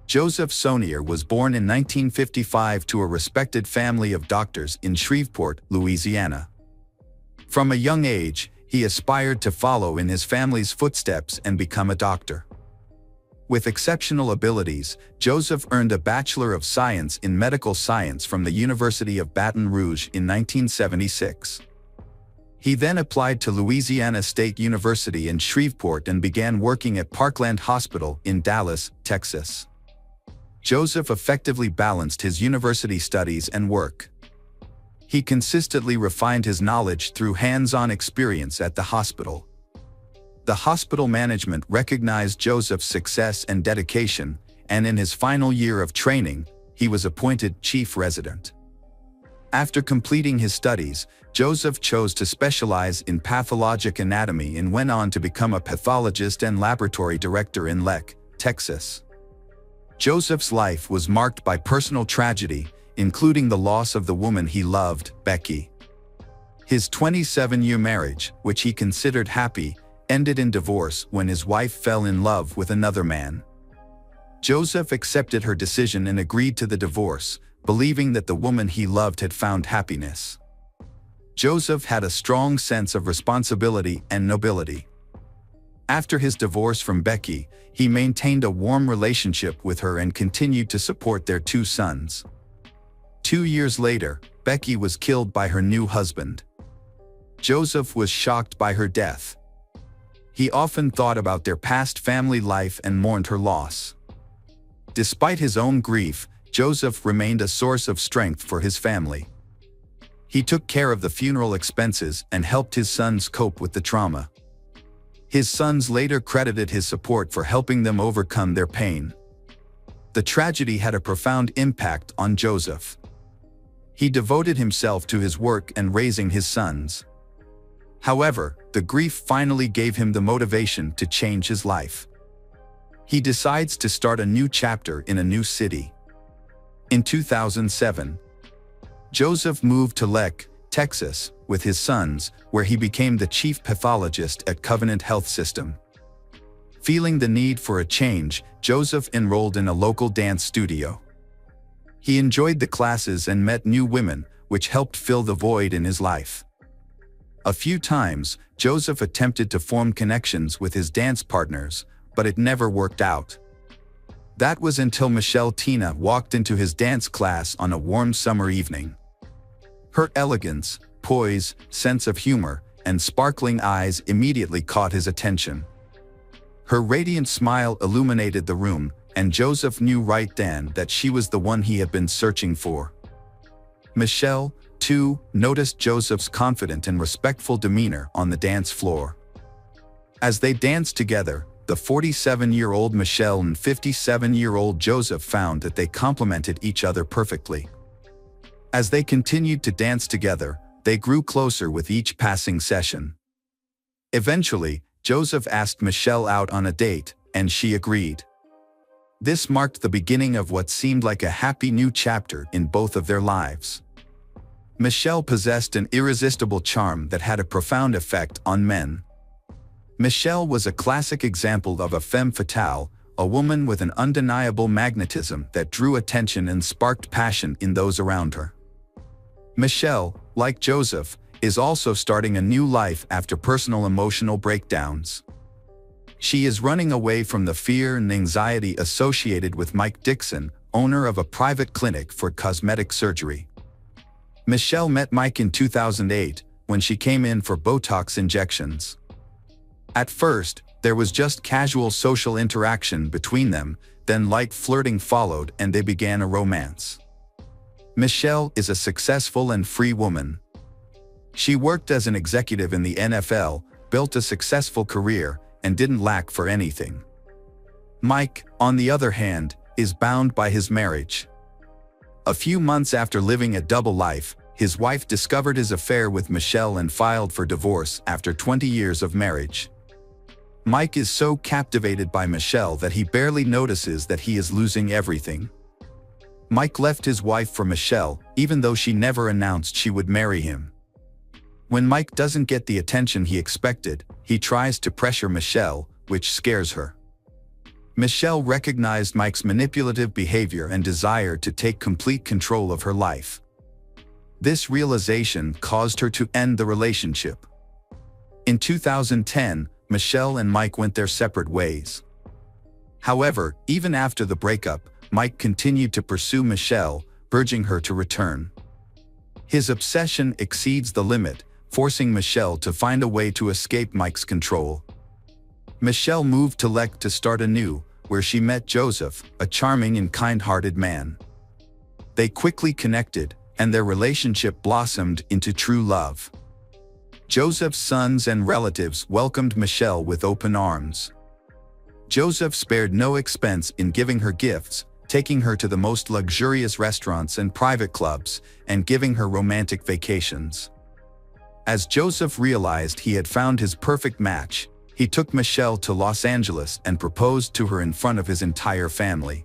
Joseph Saunier was born in 1955 to a respected family of doctors in Shreveport, Louisiana. From a young age, he aspired to follow in his family's footsteps and become a doctor. With exceptional abilities, Joseph earned a Bachelor of Science in Medical Science from the University of Baton Rouge in 1976. He then applied to Louisiana State University in Shreveport and began working at Parkland Hospital in Dallas, Texas. Joseph effectively balanced his university studies and work. He consistently refined his knowledge through hands-on experience at the hospital. The hospital management recognized Joseph's success and dedication, and in his final year of training, he was appointed chief resident. After completing his studies, Joseph chose to specialize in pathologic anatomy and went on to become a pathologist and laboratory director in Leck, Texas. Joseph's life was marked by personal tragedy, including the loss of the woman he loved, Becky. His 27-year marriage, which he considered happy, ended in divorce when his wife fell in love with another man. Joseph accepted her decision and agreed to the divorce, believing that the woman he loved had found happiness. Joseph had a strong sense of responsibility and nobility. After his divorce from Becky, he maintained a warm relationship with her and continued to support their 2 sons. 2 years later, Becky was killed by her new husband. Joseph was shocked by her death. He often thought about their past family life and mourned her loss. Despite his own grief, Joseph remained a source of strength for his family. He took care of the funeral expenses and helped his sons cope with the trauma. His sons later credited his support for helping them overcome their pain. The tragedy had a profound impact on Joseph. He devoted himself to his work and raising his sons. However, the grief finally gave him the motivation to change his life. He decides to start a new chapter in a new city. In 2007, Joseph moved to Lake, Texas, with his sons, where he became the chief pathologist at Covenant Health System. Feeling the need for a change, Joseph enrolled in a local dance studio. He enjoyed the classes and met new women, which helped fill the void in his life. A few times, Joseph attempted to form connections with his dance partners, but it never worked out. That was until Michelle Tina walked into his dance class on a warm summer evening. Her elegance, poise, sense of humor, and sparkling eyes immediately caught his attention. Her radiant smile illuminated the room, and Joseph knew right then that she was the one he had been searching for. Michelle, too, noticed Joseph's confident and respectful demeanor on the dance floor. As they danced together, the 47-year-old Michelle and 57-year-old Joseph found that they complemented each other perfectly. As they continued to dance together, they grew closer with each passing session. Eventually, Joseph asked Michelle out on a date, and she agreed. This marked the beginning of what seemed like a happy new chapter in both of their lives. Michelle possessed an irresistible charm that had a profound effect on men. Michelle was a classic example of a femme fatale, a woman with an undeniable magnetism that drew attention and sparked passion in those around her. Michelle, like Joseph, is also starting a new life after personal emotional breakdowns. She is running away from the fear and anxiety associated with Mike Dixon, owner of a private clinic for cosmetic surgery. Michelle met Mike in 2008 when she came in for Botox injections. At first, there was just casual social interaction between them, then light flirting followed and they began a romance. Michelle is a successful and free woman. She worked as an executive in the NFL, built a successful career, and didn't lack for anything. Mike, on the other hand, is bound by his marriage. A few months after living a double life, his wife discovered his affair with Michelle and filed for divorce after 20 years of marriage. Mike is so captivated by Michelle that he barely notices that he is losing everything. Mike left his wife for Michelle, even though she never announced she would marry him. When Mike doesn't get the attention he expected, he tries to pressure Michelle, which scares her. Michelle recognized Mike's manipulative behavior and desire to take complete control of her life. This realization caused her to end the relationship. In 2010, Michelle and Mike went their separate ways. However, even after the breakup, Mike continued to pursue Michelle, urging her to return. His obsession exceeds the limit, forcing Michelle to find a way to escape Mike's control. Michelle moved to Lek to start anew, where she met Joseph, a charming and kind-hearted man. They quickly connected, and their relationship blossomed into true love. Joseph's sons and relatives welcomed Michelle with open arms. Joseph spared no expense in giving her gifts, taking her to the most luxurious restaurants and private clubs, and giving her romantic vacations. As Joseph realized he had found his perfect match, he took Michelle to Los Angeles and proposed to her in front of his entire family.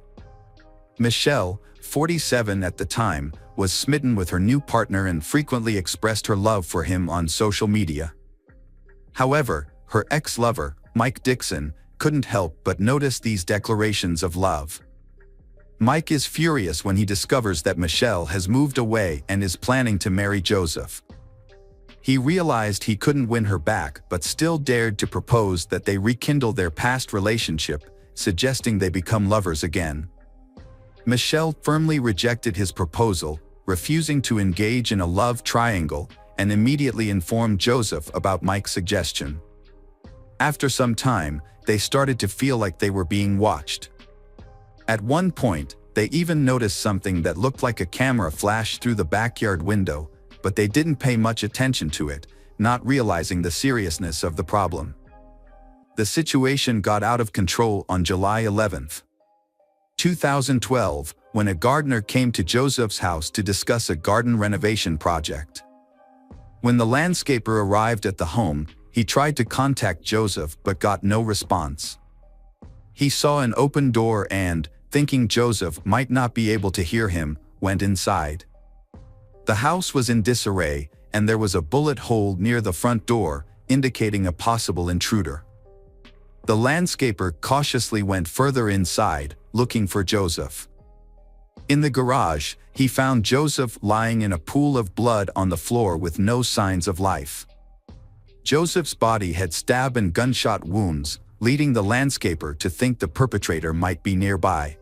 Michelle, 47 at the time, was smitten with her new partner and frequently expressed her love for him on social media. However, her ex-lover, Mike Dixon, couldn't help but notice these declarations of love. Mike is furious when he discovers that Michelle has moved away and is planning to marry Joseph. He realized he couldn't win her back but still dared to propose that they rekindle their past relationship, suggesting they become lovers again. Michelle firmly rejected his proposal, refusing to engage in a love triangle, and immediately informed Joseph about Mike's suggestion. After some time, they started to feel like they were being watched. At one point, they even noticed something that looked like a camera flash through the backyard window, but they didn't pay much attention to it, not realizing the seriousness of the problem. The situation got out of control on July 11, 2012, when a gardener came to Joseph's house to discuss a garden renovation project. When the landscaper arrived at the home, he tried to contact Joseph but got no response. He saw an open door and, thinking Joseph might not be able to hear him, went inside. The house was in disarray, and there was a bullet hole near the front door, indicating a possible intruder. The landscaper cautiously went further inside, looking for Joseph. In the garage, he found Joseph lying in a pool of blood on the floor with no signs of life. Joseph's body had stab and gunshot wounds, leading the landscaper to think the perpetrator might be nearby.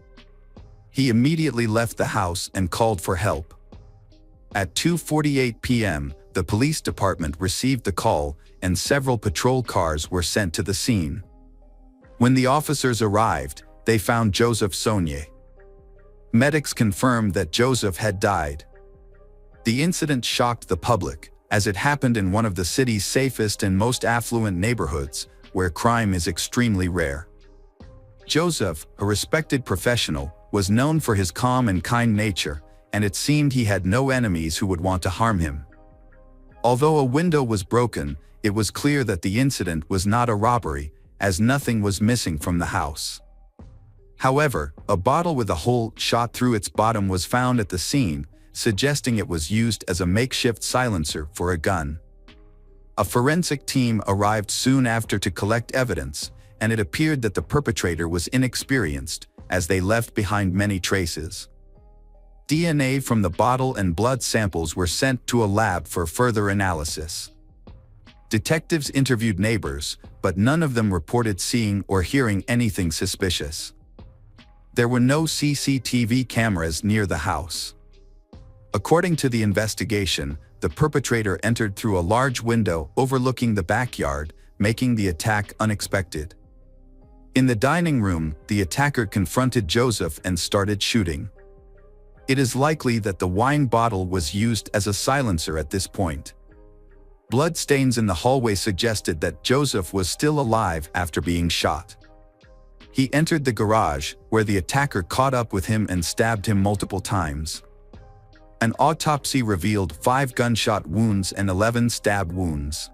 He immediately left the house and called for help. At 2:48 p.m., the police department received the call, and several patrol cars were sent to the scene. When the officers arrived, they found Joseph Sonnier. Medics confirmed that Joseph had died. The incident shocked the public, as it happened in one of the city's safest and most affluent neighborhoods, where crime is extremely rare. Joseph, a respected professional, was known for his calm and kind nature, and it seemed he had no enemies who would want to harm him. Although a window was broken, it was clear that the incident was not a robbery, as nothing was missing from the house. However, a bottle with a hole shot through its bottom was found at the scene, suggesting it was used as a makeshift silencer for a gun. A forensic team arrived soon after to collect evidence, and it appeared that the perpetrator was inexperienced, as they left behind many traces. DNA from the bottle and blood samples were sent to a lab for further analysis. Detectives interviewed neighbors, but none of them reported seeing or hearing anything suspicious. There were no CCTV cameras near the house. According to the investigation, the perpetrator entered through a large window overlooking the backyard, making the attack unexpected. In the dining room, the attacker confronted Joseph and started shooting. It is likely that the wine bottle was used as a silencer at this point. Blood stains in the hallway suggested that Joseph was still alive after being shot. He entered the garage, where the attacker caught up with him and stabbed him multiple times. An autopsy revealed 5 gunshot wounds and 11 stab wounds.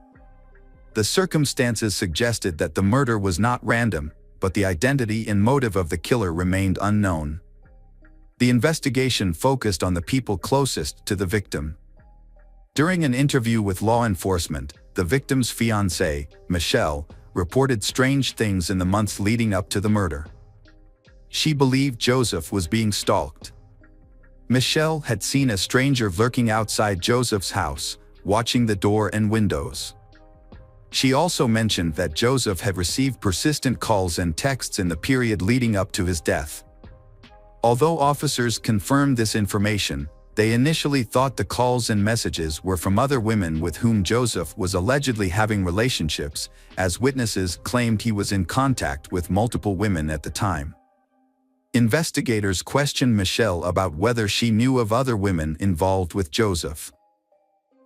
The circumstances suggested that the murder was not random, but the identity and motive of the killer remained unknown. The investigation focused on the people closest to the victim. During an interview with law enforcement, the victim's fiancée, Michelle, reported strange things in the months leading up to the murder. She believed Joseph was being stalked. Michelle had seen a stranger lurking outside Joseph's house, watching the door and windows. She also mentioned that Joseph had received persistent calls and texts in the period leading up to his death. Although officers confirmed this information, they initially thought the calls and messages were from other women with whom Joseph was allegedly having relationships, as witnesses claimed he was in contact with multiple women at the time. Investigators questioned Michelle about whether she knew of other women involved with Joseph.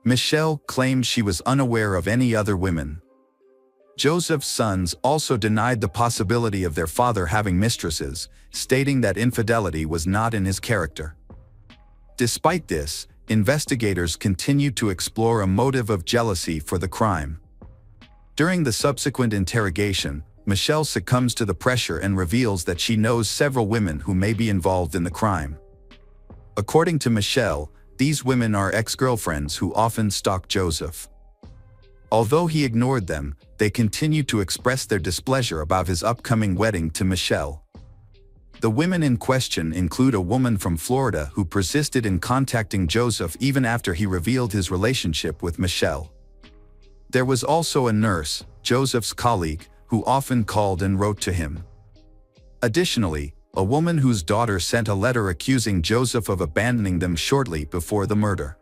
Michelle claimed she was unaware of any other women. Joseph's sons also denied the possibility of their father having mistresses, stating that infidelity was not in his character. Despite this, investigators continued to explore a motive of jealousy for the crime. During the subsequent interrogation, Michelle succumbs to the pressure and reveals that she knows several women who may be involved in the crime. According to Michelle, these women are ex-girlfriends who often stalk Joseph. Although he ignored them, they continued to express their displeasure about his upcoming wedding to Michelle. The women in question include a woman from Florida who persisted in contacting Joseph even after he revealed his relationship with Michelle. There was also a nurse, Joseph's colleague, who often called and wrote to him. Additionally, a woman whose daughter sent a letter accusing Joseph of abandoning them shortly before the murder.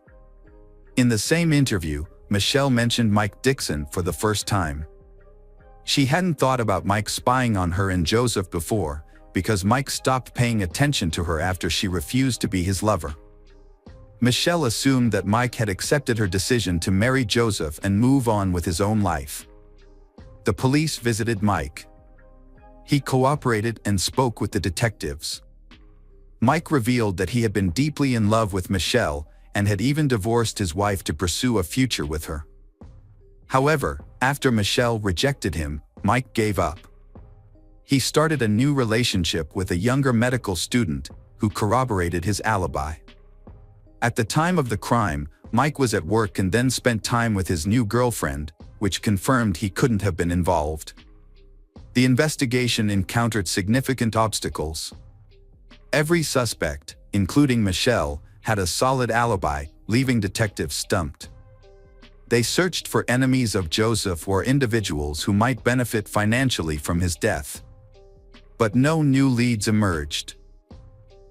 In the same interview, Michelle mentioned Mike Dixon for the first time. She hadn't thought about Mike spying on her and Joseph before, because Mike stopped paying attention to her after she refused to be his lover. Michelle assumed that Mike had accepted her decision to marry Joseph and move on with his own life. The police visited Mike. He cooperated and spoke with the detectives. Mike revealed that he had been deeply in love with Michelle and had even divorced his wife to pursue a future with her. However, after Michelle rejected him, Mike gave up. He started a new relationship with a younger medical student who corroborated his alibi. At the time of the crime, Mike was at work and then spent time with his new girlfriend, which confirmed he couldn't have been involved. The investigation encountered significant obstacles. Every suspect, including Michelle, had a solid alibi, leaving detectives stumped. They searched for enemies of Joseph or individuals who might benefit financially from his death. But no new leads emerged.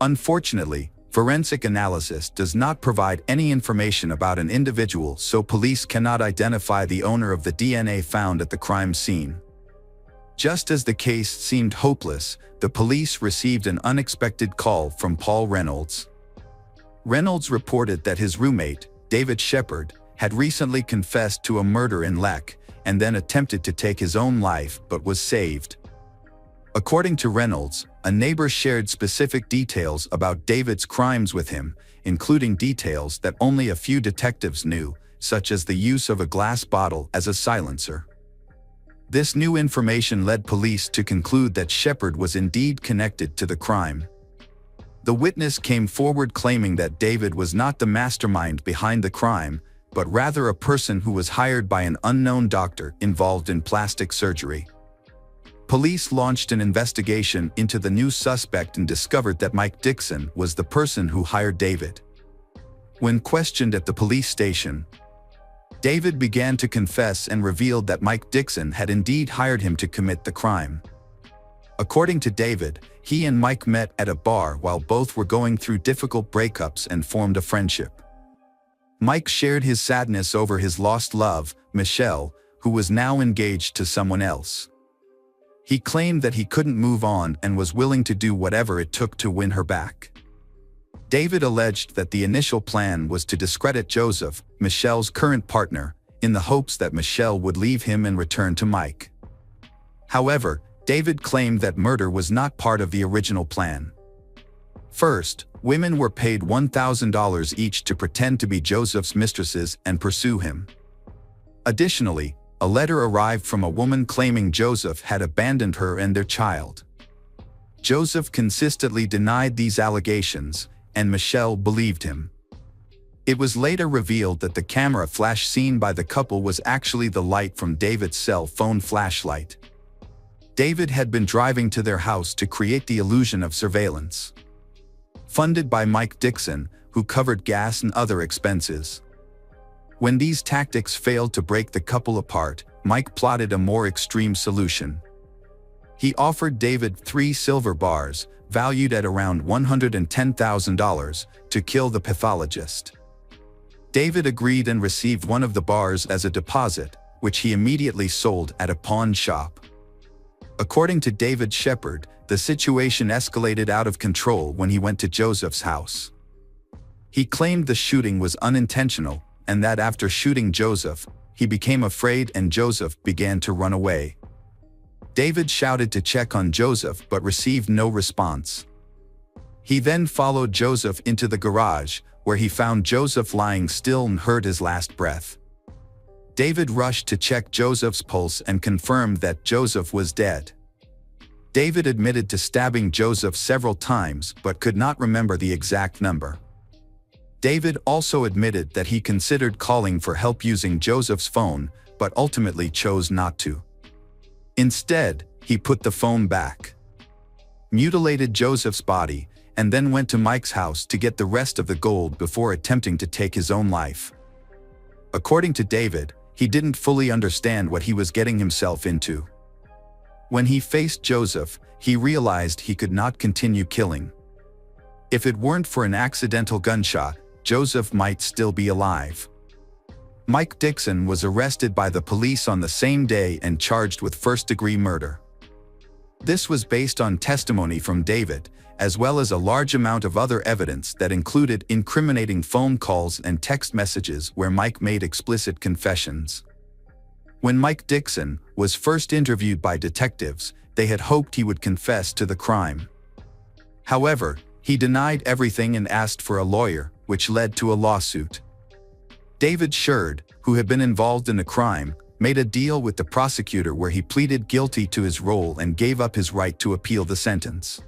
Unfortunately, forensic analysis does not provide any information about an individual, so police cannot identify the owner of the DNA found at the crime scene. Just as the case seemed hopeless, the police received an unexpected call from Paul Reynolds. Reynolds reported that his roommate, David Shepard, had recently confessed to a murder in Leck and then attempted to take his own life but was saved. According to Reynolds, a neighbor shared specific details about David's crimes with him, including details that only a few detectives knew, such as the use of a glass bottle as a silencer. This new information led police to conclude that Shepard was indeed connected to the crime. The witness came forward claiming that David was not the mastermind behind the crime, but rather a person who was hired by an unknown doctor involved in plastic surgery. Police launched an investigation into the new suspect and discovered that Mike Dixon was the person who hired David. When questioned at the police station, David began to confess and revealed that Mike Dixon had indeed hired him to commit the crime. According to David, he and Mike met at a bar while both were going through difficult breakups and formed a friendship. Mike shared his sadness over his lost love, Michelle, who was now engaged to someone else. He claimed that he couldn't move on and was willing to do whatever it took to win her back. David alleged that the initial plan was to discredit Joseph, Michelle's current partner, in the hopes that Michelle would leave him and return to Mike. However, David claimed that murder was not part of the original plan. First, women were paid $1,000 each to pretend to be Joseph's mistresses and pursue him. Additionally, a letter arrived from a woman claiming Joseph had abandoned her and their child. Joseph consistently denied these allegations, and Michelle believed him. It was later revealed that the camera flash seen by the couple was actually the light from David's cell phone flashlight. David had been driving to their house to create the illusion of surveillance. Funded by Mike Dixon, who covered gas and other expenses. When these tactics failed to break the couple apart, Mike plotted a more extreme solution. He offered David 3 silver bars, valued at around $110,000, to kill the pathologist. David agreed and received one of the bars as a deposit, which he immediately sold at a pawn shop. According to David Shepard, the situation escalated out of control when he went to Joseph's house. He claimed the shooting was unintentional, and that after shooting Joseph, he became afraid and Joseph began to run away. David shouted to check on Joseph but received no response. He then followed Joseph into the garage, where he found Joseph lying still and heard his last breath. David rushed to check Joseph's pulse and confirmed that Joseph was dead. David admitted to stabbing Joseph several times but could not remember the exact number. David also admitted that he considered calling for help using Joseph's phone, but ultimately chose not to. Instead, he put the phone back, mutilated Joseph's body, and then went to Mike's house to get the rest of the gold before attempting to take his own life. According to David, he didn't fully understand what he was getting himself into. When he faced Joseph, he realized he could not continue killing. If it weren't for an accidental gunshot, Joseph might still be alive. Mike Dixon was arrested by the police on the same day and charged with first-degree murder. This was based on testimony from David, as well as a large amount of other evidence that included incriminating phone calls and text messages where Mike made explicit confessions. When Mike Dixon was first interviewed by detectives, they had hoped he would confess to the crime. However, he denied everything and asked for a lawyer, which led to a lawsuit. David Sherd, who had been involved in the crime, made a deal with the prosecutor where he pleaded guilty to his role and gave up his right to appeal the sentence.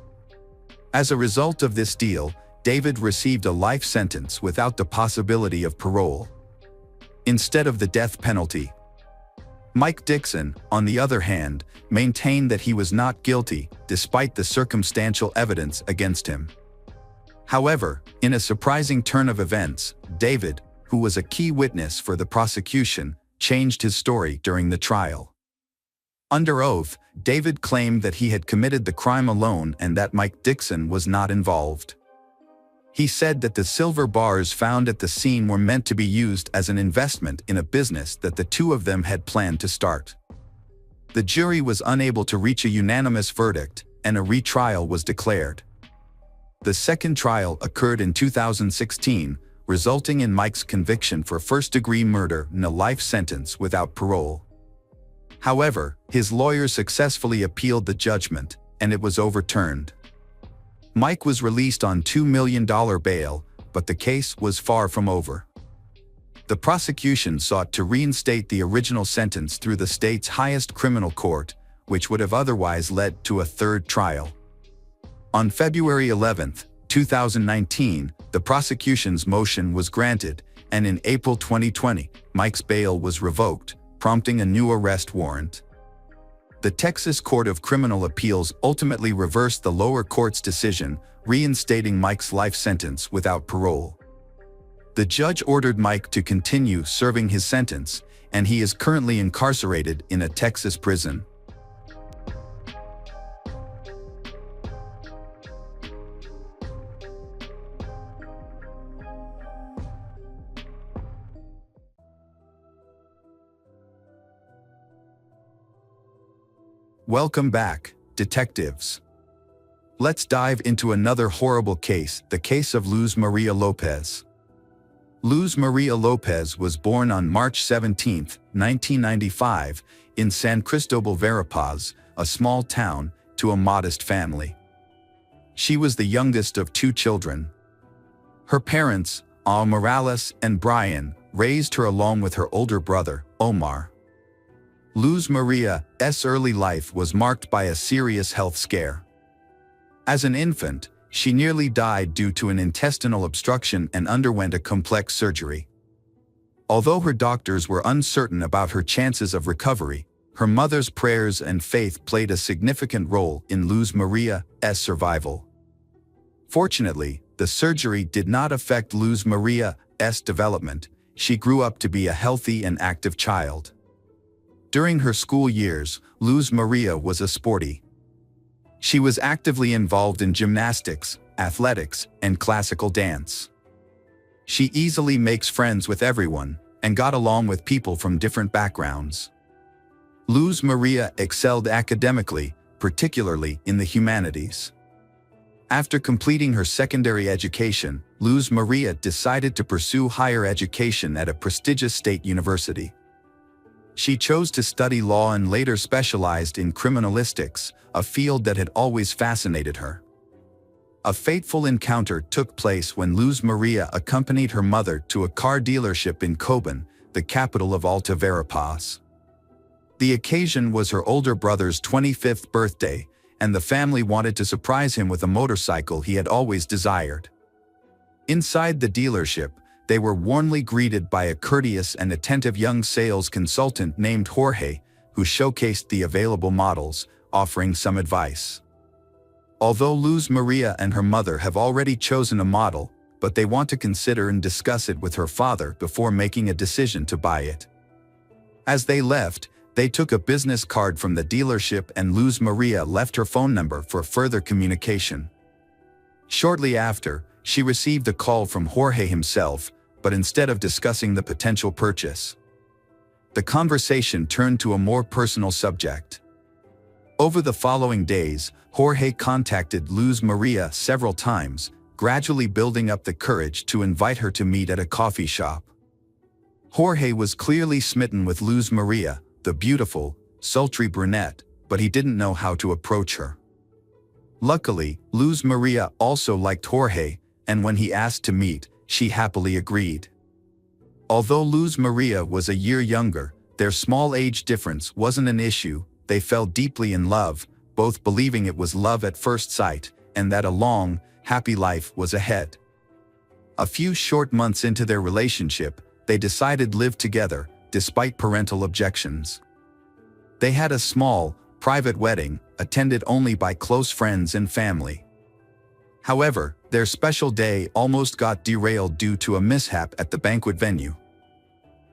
As a result of this deal, David received a life sentence without the possibility of parole, instead of the death penalty. Mike Dixon, on the other hand, maintained that he was not guilty, despite the circumstantial evidence against him. However, in a surprising turn of events, David, who was a key witness for the prosecution, changed his story during the trial. Under oath, David claimed that he had committed the crime alone and that Mike Dixon was not involved. He said that the silver bars found at the scene were meant to be used as an investment in a business that the two of them had planned to start. The jury was unable to reach a unanimous verdict, and a retrial was declared. The second trial occurred in 2016, resulting in Mike's conviction for first-degree murder and a life sentence without parole. However, his lawyer successfully appealed the judgment, and it was overturned. Mike was released on $2 million bail, but the case was far from over. The prosecution sought to reinstate the original sentence through the state's highest criminal court, which would have otherwise led to a third trial. On February 11, 2019, the prosecution's motion was granted, and in April 2020, Mike's bail was revoked, prompting a new arrest warrant. The Texas Court of Criminal Appeals ultimately reversed the lower court's decision, reinstating Mike's life sentence without parole. The judge ordered Mike to continue serving his sentence, and he is currently incarcerated in a Texas prison. Welcome back, detectives. Let's dive into another horrible case, the case of Luz Maria Lopez. Luz Maria Lopez was born on March 17, 1995, in San Cristobal, Verapaz, a small town, to a modest family. She was the youngest of two children. Her parents, Al Morales and Brian, raised her along with her older brother, Omar. Luz Maria's early life was marked by a serious health scare. As an infant, she nearly died due to an intestinal obstruction and underwent a complex surgery. Although her doctors were uncertain about her chances of recovery, her mother's prayers and faith played a significant role in Luz Maria's survival. Fortunately, the surgery did not affect Luz Maria's development. She grew up to be a healthy and active child. During her school years, Luz Maria was a sporty. She was actively involved in gymnastics, athletics, and classical dance. She easily makes friends with everyone and got along with people from different backgrounds. Luz Maria excelled academically, particularly in the humanities. After completing her secondary education, Luz Maria decided to pursue higher education at a prestigious state university. She chose to study law and later specialized in criminalistics, a field that had always fascinated her. A fateful encounter took place when Luz Maria accompanied her mother to a car dealership in Coban, the capital of Alta Verapaz. The occasion was her older brother's 25th birthday, and the family wanted to surprise him with a motorcycle he had always desired. Inside the dealership, they were warmly greeted by a courteous and attentive young sales consultant named Jorge, who showcased the available models, offering some advice. Although Luz Maria and her mother have already chosen a model, but they want to consider and discuss it with her father before making a decision to buy it. As they left, they took a business card from the dealership and Luz Maria left her phone number for further communication. Shortly after, she received a call from Jorge himself, but instead of discussing the potential purchase, the conversation turned to a more personal subject. Over the following days, Jorge contacted Luz Maria several times, gradually building up the courage to invite her to meet at a coffee shop. Jorge was clearly smitten with Luz Maria, the beautiful, sultry brunette, but he didn't know how to approach her. Luckily, Luz Maria also liked Jorge, and when he asked to meet, she happily agreed. Although Luz Maria was a year younger, their small age difference wasn't an issue. They fell deeply in love, both believing it was love at first sight, and that a long, happy life was ahead. A few short months into their relationship, they decided to live together, despite parental objections. They had a small, private wedding, attended only by close friends and family. However, their special day almost got derailed due to a mishap at the banquet venue.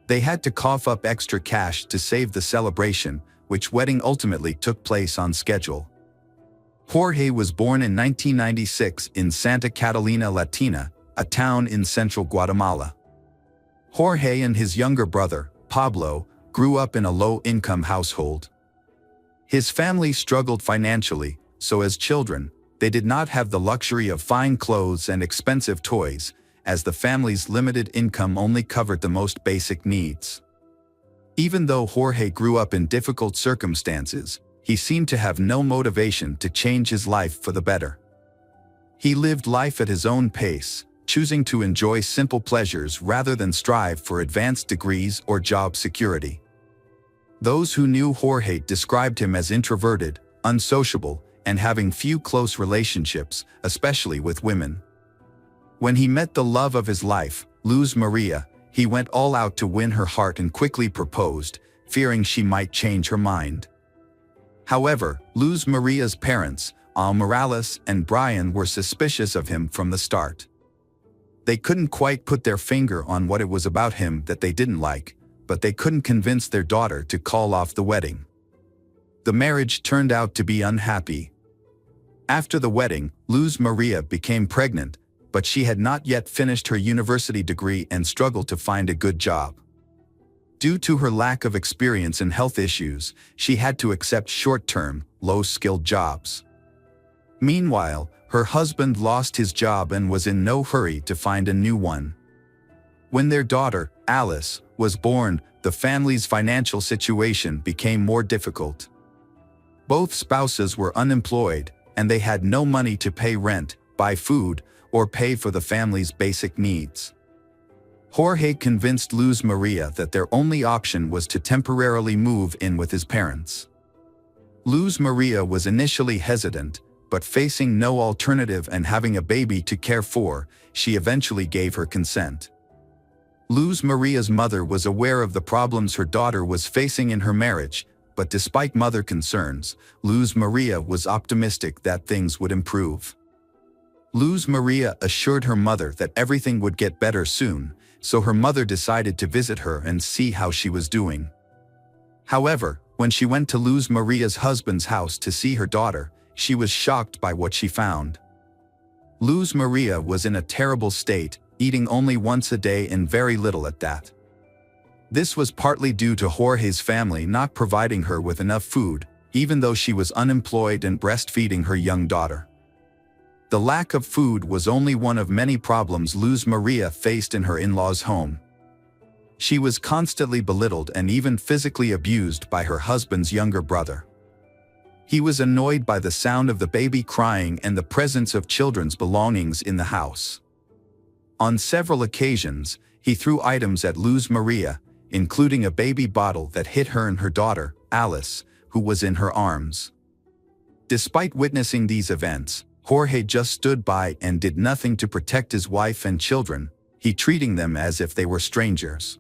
They had to cough up extra cash to save the celebration, which wedding ultimately took place on schedule. Jorge was born in 1996 in Santa Catalina Latina, a town in central Guatemala. Jorge and his younger brother, Pablo, grew up in a low-income household. His family struggled financially, so as children, they did not have the luxury of fine clothes and expensive toys, as the family's limited income only covered the most basic needs. Even though Jorge grew up in difficult circumstances, he seemed to have no motivation to change his life for the better. He lived life at his own pace, choosing to enjoy simple pleasures rather than strive for advanced degrees or job security. Those who knew Jorge described him as introverted, unsociable, and having few close relationships, especially with women. When he met the love of his life, Luz Maria, he went all out to win her heart and quickly proposed, fearing she might change her mind. However, Luz Maria's parents, Morales and Brian, were suspicious of him from the start. They couldn't quite put their finger on what it was about him that they didn't like, but they couldn't convince their daughter to call off the wedding. The marriage turned out to be unhappy. After the wedding, Luz Maria became pregnant, but she had not yet finished her university degree and struggled to find a good job. Due to her lack of experience in health issues, she had to accept short-term, low-skilled jobs. Meanwhile, her husband lost his job and was in no hurry to find a new one. When their daughter, Alice, was born, the family's financial situation became more difficult. Both spouses were unemployed, and they had no money to pay rent, buy food, or pay for the family's basic needs. Jorge convinced Luz Maria that their only option was to temporarily move in with his parents. Luz Maria was initially hesitant, but facing no alternative and having a baby to care for, she eventually gave her consent. Luz Maria's mother was aware of the problems her daughter was facing in her marriage, but despite mother concerns, Luz Maria was optimistic that things would improve. Luz Maria assured her mother that everything would get better soon, so her mother decided to visit her and see how she was doing. However, when she went to Luz Maria's husband's house to see her daughter, she was shocked by what she found. Luz Maria was in a terrible state, eating only once a day and very little at that. This was partly due to Jorge's family not providing her with enough food, even though she was unemployed and breastfeeding her young daughter. The lack of food was only one of many problems Luz Maria faced in her in-laws' home. She was constantly belittled and even physically abused by her husband's younger brother. He was annoyed by the sound of the baby crying and the presence of children's belongings in the house. On several occasions, he threw items at Luz Maria, including a baby bottle that hit her and her daughter, Alice, who was in her arms. Despite witnessing these events, Jorge just stood by and did nothing to protect his wife and children, he treating them as if they were strangers.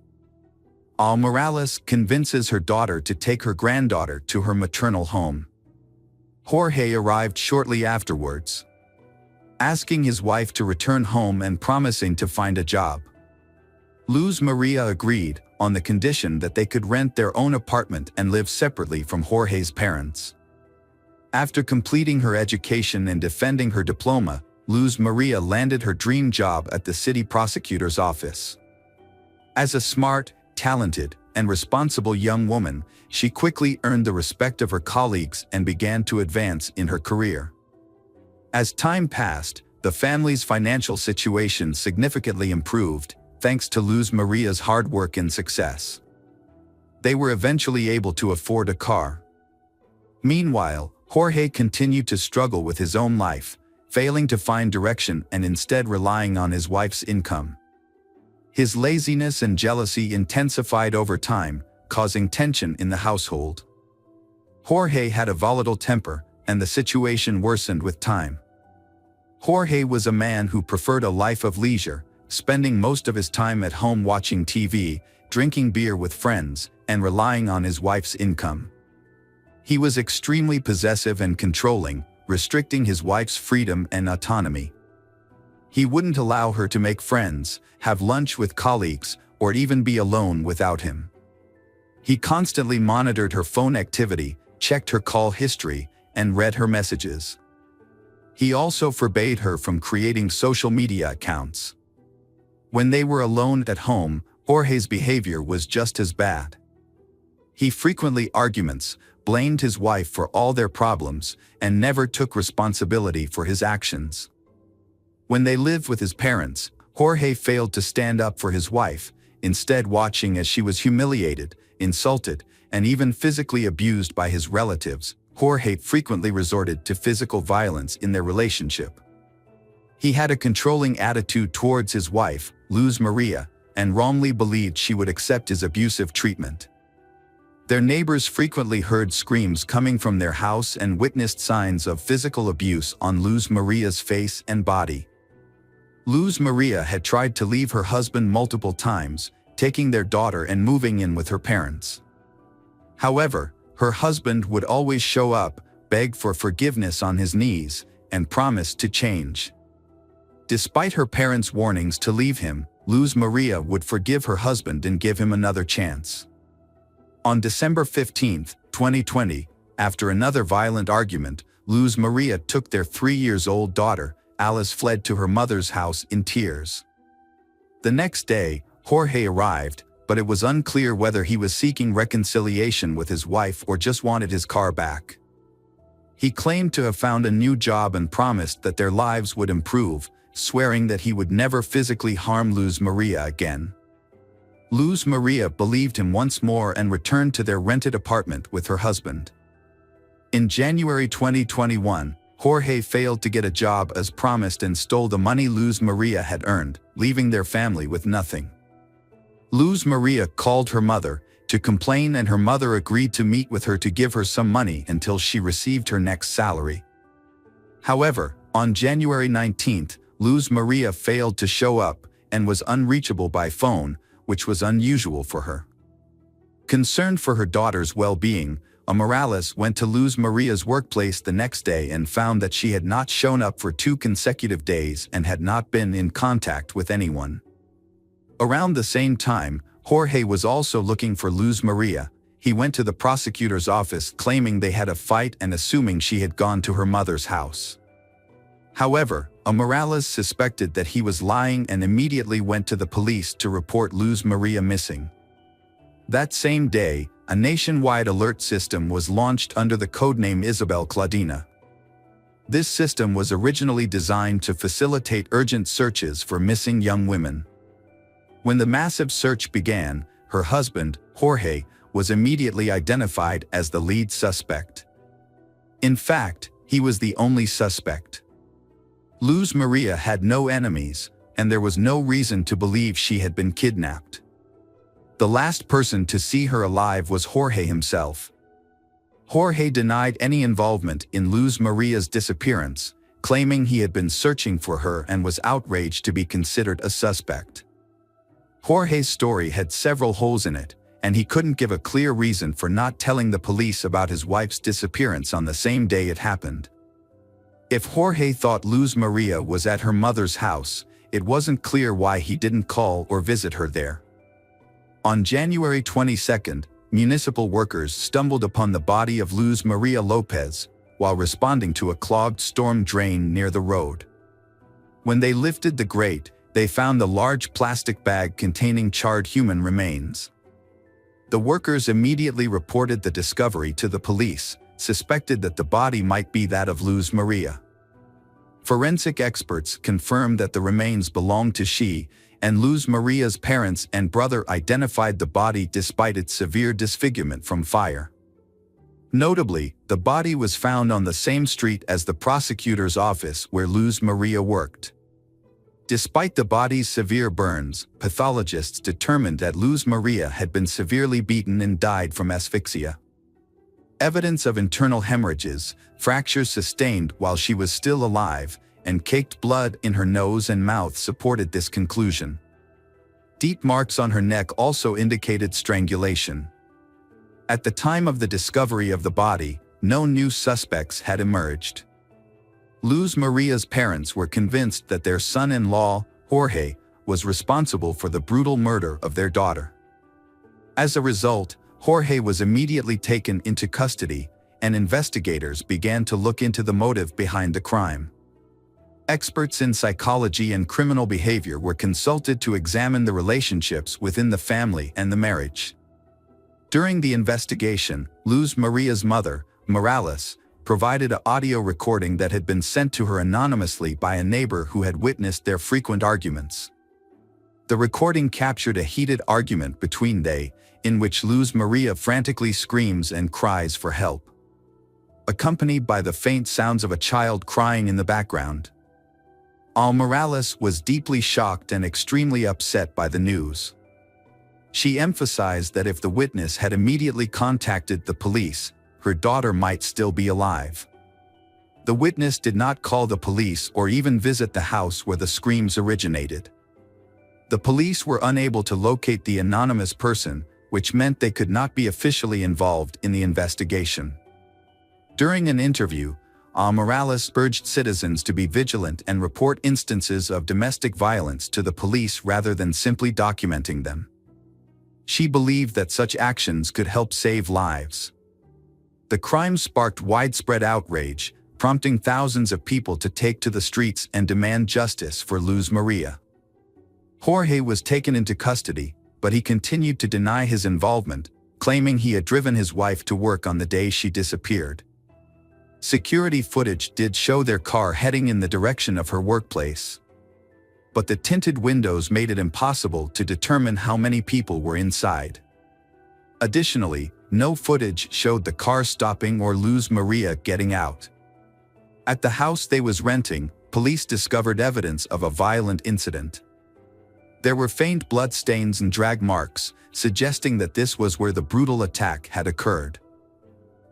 Morales convinces her daughter to take her granddaughter to her maternal home. Jorge arrived shortly afterwards, asking his wife to return home and promising to find a job. Luz Maria agreed, on the condition that they could rent their own apartment and live separately from Jorge's parents. After completing her education and defending her diploma, Luz Maria landed her dream job at the city prosecutor's office. As a smart, talented, and responsible young woman, she quickly earned the respect of her colleagues and began to advance in her career. As time passed, the family's financial situation significantly improved, thanks to Luz Maria's hard work and success. They were eventually able to afford a car. Meanwhile, Jorge continued to struggle with his own life, failing to find direction and instead relying on his wife's income. His laziness and jealousy intensified over time, causing tension in the household. Jorge had a volatile temper, and the situation worsened with time. Jorge was a man who preferred a life of leisure, spending most of his time at home watching TV, drinking beer with friends, and relying on his wife's income. He was extremely possessive and controlling, restricting his wife's freedom and autonomy. He wouldn't allow her to make friends, have lunch with colleagues, or even be alone without him. He constantly monitored her phone activity, checked her call history, and read her messages. He also forbade her from creating social media accounts. When they were alone at home, Jorge's behavior was just as bad. He frequently arguments, blamed his wife for all their problems, and never took responsibility for his actions. When they lived with his parents, Jorge failed to stand up for his wife, instead watching as she was humiliated, insulted, and even physically abused by his relatives. Jorge frequently resorted to physical violence in their relationship. He had a controlling attitude towards his wife, Luz Maria, and wrongly believed she would accept his abusive treatment. Their neighbors frequently heard screams coming from their house and witnessed signs of physical abuse on Luz Maria's face and body. Luz Maria had tried to leave her husband multiple times, taking their daughter and moving in with her parents. However, her husband would always show up, beg for forgiveness on his knees, and promise to change. Despite her parents' warnings to leave him, Luz Maria would forgive her husband and give him another chance. On December 15, 2020, after another violent argument, Luz Maria took their 3-year-old daughter, Alice, fled to her mother's house in tears. The next day, Jorge arrived, but it was unclear whether he was seeking reconciliation with his wife or just wanted his car back. He claimed to have found a new job and promised that their lives would improve, swearing that he would never physically harm Luz Maria again. Luz Maria believed him once more and returned to their rented apartment with her husband. In January 2021, Jorge failed to get a job as promised and stole the money Luz Maria had earned, leaving their family with nothing. Luz Maria called her mother to complain, and her mother agreed to meet with her to give her some money until she received her next salary. However, on January 19th, Luz Maria failed to show up and was unreachable by phone, which was unusual for her. Concerned for her daughter's well-being, Morales went to Luz Maria's workplace the next day and found that she had not shown up for 2 consecutive days and had not been in contact with anyone. Around the same time, Jorge was also looking for Luz Maria. He went to the prosecutor's office claiming they had a fight and assuming she had gone to her mother's house. However, Morales suspected that he was lying and immediately went to the police to report Luz Maria missing. That same day, a nationwide alert system was launched under the codename Isabel Claudina. This system was originally designed to facilitate urgent searches for missing young women. When the massive search began, her husband, Jorge, was immediately identified as the lead suspect. In fact, he was the only suspect. Luz Maria had no enemies, and there was no reason to believe she had been kidnapped. The last person to see her alive was Jorge himself. Jorge denied any involvement in Luz Maria's disappearance, claiming he had been searching for her and was outraged to be considered a suspect. Jorge's story had several holes in it, and he couldn't give a clear reason for not telling the police about his wife's disappearance on the same day it happened. If Jorge thought Luz Maria was at her mother's house, it wasn't clear why he didn't call or visit her there. On January 22nd, municipal workers stumbled upon the body of Luz Maria Lopez while responding to a clogged storm drain near the road. When they lifted the grate, they found a large plastic bag containing charred human remains. The workers immediately reported the discovery to the police, suspected that the body might be that of Luz Maria. Forensic experts confirmed that the remains belonged to she, and Luz Maria's parents and brother identified the body despite its severe disfigurement from fire. Notably, the body was found on the same street as the prosecutor's office where Luz Maria worked. Despite the body's severe burns, pathologists determined that Luz Maria had been severely beaten and died from asphyxia. Evidence of internal hemorrhages, fractures sustained while she was still alive, and caked blood in her nose and mouth supported this conclusion. Deep marks on her neck also indicated strangulation. At the time of the discovery of the body, no new suspects had emerged. Luz Maria's parents were convinced that their son-in-law, Jorge, was responsible for the brutal murder of their daughter. As a result, Jorge was immediately taken into custody, and investigators began to look into the motive behind the crime. Experts in psychology and criminal behavior were consulted to examine the relationships within the family and the marriage. During the investigation, Luz Maria's mother, Morales, provided an audio recording that had been sent to her anonymously by a neighbor who had witnessed their frequent arguments. The recording captured a heated argument between they, in which Luz Maria frantically screams and cries for help, accompanied by the faint sounds of a child crying in the background. Morales was deeply shocked and extremely upset by the news. She emphasized that if the witness had immediately contacted the police, her daughter might still be alive. The witness did not call the police or even visit the house where the screams originated. The police were unable to locate the anonymous person, which meant they could not be officially involved in the investigation. During an interview, Morales urged citizens to be vigilant and report instances of domestic violence to the police rather than simply documenting them. She believed that such actions could help save lives. The crime sparked widespread outrage, prompting thousands of people to take to the streets and demand justice for Luz Maria. Jorge was taken into custody, but he continued to deny his involvement, claiming he had driven his wife to work on the day she disappeared. Security footage did show their car heading in the direction of her workplace. But the tinted windows made it impossible to determine how many people were inside. Additionally, no footage showed the car stopping or Luz Maria getting out. At the house they was renting, police discovered evidence of a violent incident. There were faint blood stains and drag marks, suggesting that this was where the brutal attack had occurred.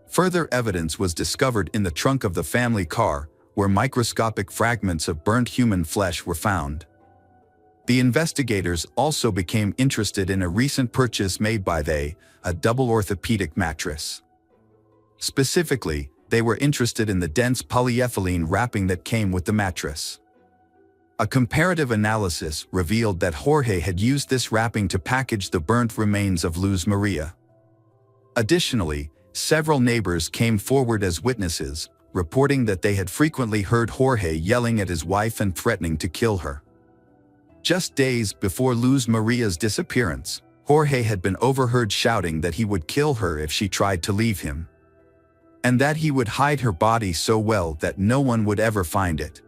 Further evidence was discovered in the trunk of the family car, where microscopic fragments of burnt human flesh were found. The investigators also became interested in a recent purchase made by a double orthopedic mattress. Specifically, they were interested in the dense polyethylene wrapping that came with the mattress. A comparative analysis revealed that Jorge had used this wrapping to package the burnt remains of Luz Maria. Additionally, several neighbors came forward as witnesses, reporting that they had frequently heard Jorge yelling at his wife and threatening to kill her. Just days before Luz Maria's disappearance, Jorge had been overheard shouting that he would kill her if she tried to leave him, and that he would hide her body so well that no one would ever find it.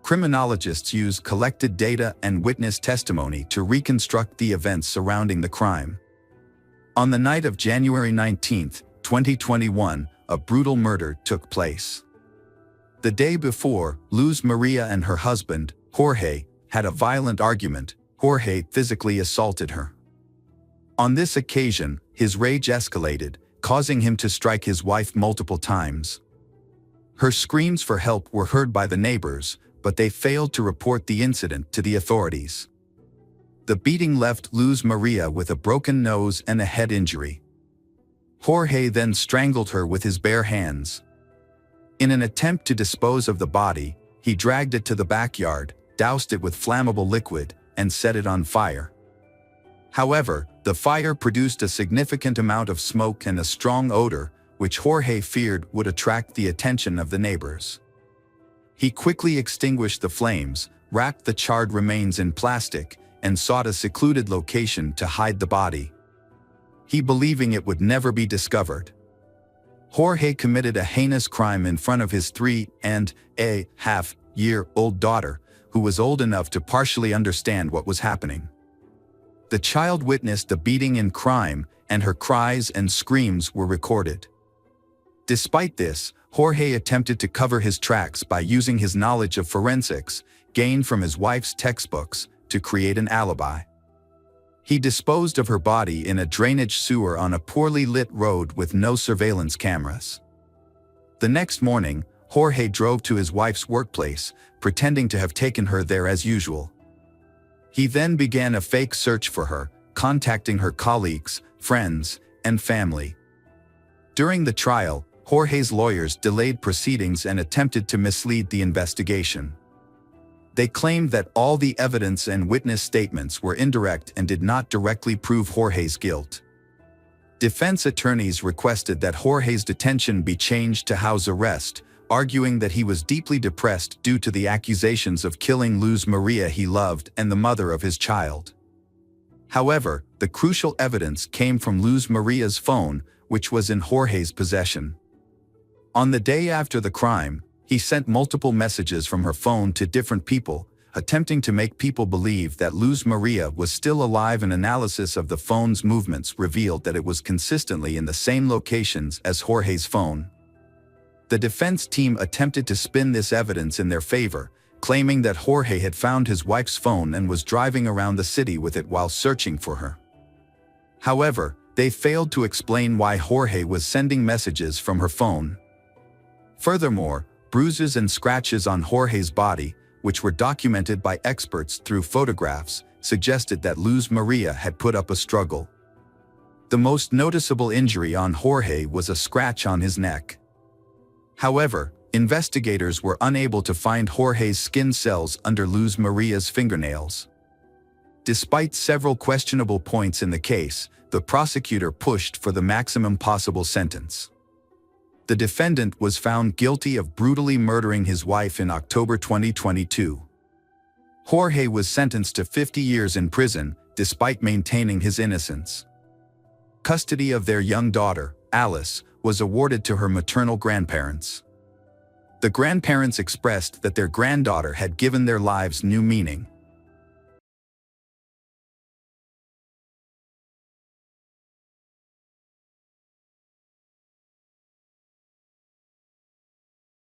Criminologists used collected data and witness testimony to reconstruct the events surrounding the crime. On the night of January 19, 2021, a brutal murder took place. The day before, Luz Maria and her husband, Jorge, had a violent argument. Jorge physically assaulted her. On this occasion, his rage escalated, causing him to strike his wife multiple times. Her screams for help were heard by the neighbors, but they failed to report the incident to the authorities. The beating left Luz Maria with a broken nose and a head injury. Jorge then strangled her with his bare hands. In an attempt to dispose of the body, he dragged it to the backyard, doused it with flammable liquid, and set it on fire. However, the fire produced a significant amount of smoke and a strong odor, which Jorge feared would attract the attention of the neighbors. He quickly extinguished the flames, wrapped the charred remains in plastic, and sought a secluded location to hide the body. He believing it would never be discovered. Jorge committed a heinous crime in front of his 3.5-year-old daughter, who was old enough to partially understand what was happening. The child witnessed the beating and crime, and her cries and screams were recorded. Despite this, Jorge attempted to cover his tracks by using his knowledge of forensics, gained from his wife's textbooks, to create an alibi. He disposed of her body in a drainage sewer on a poorly lit road with no surveillance cameras. The next morning, Jorge drove to his wife's workplace, pretending to have taken her there as usual. He then began a fake search for her, contacting her colleagues, friends, and family. During the trial, Jorge's lawyers delayed proceedings and attempted to mislead the investigation. They claimed that all the evidence and witness statements were indirect and did not directly prove Jorge's guilt. Defense attorneys requested that Jorge's detention be changed to house arrest, arguing that he was deeply depressed due to the accusations of killing Luz Maria he loved and the mother of his child. However, the crucial evidence came from Luz Maria's phone, which was in Jorge's possession. On the day after the crime, he sent multiple messages from her phone to different people, attempting to make people believe that Luz Maria was still alive. An analysis of the phone's movements revealed that it was consistently in the same locations as Jorge's phone. The defense team attempted to spin this evidence in their favor, claiming that Jorge had found his wife's phone and was driving around the city with it while searching for her. However, they failed to explain why Jorge was sending messages from her phone. Furthermore, bruises and scratches on Jorge's body, which were documented by experts through photographs, suggested that Luz Maria had put up a struggle. The most noticeable injury on Jorge was a scratch on his neck. However, investigators were unable to find Jorge's skin cells under Luz Maria's fingernails. Despite several questionable points in the case, the prosecutor pushed for the maximum possible sentence. The defendant was found guilty of brutally murdering his wife in October 2022. Jorge was sentenced to 50 years in prison, despite maintaining his innocence. Custody of their young daughter, Alice, was awarded to her maternal grandparents. The grandparents expressed that their granddaughter had given their lives new meaning.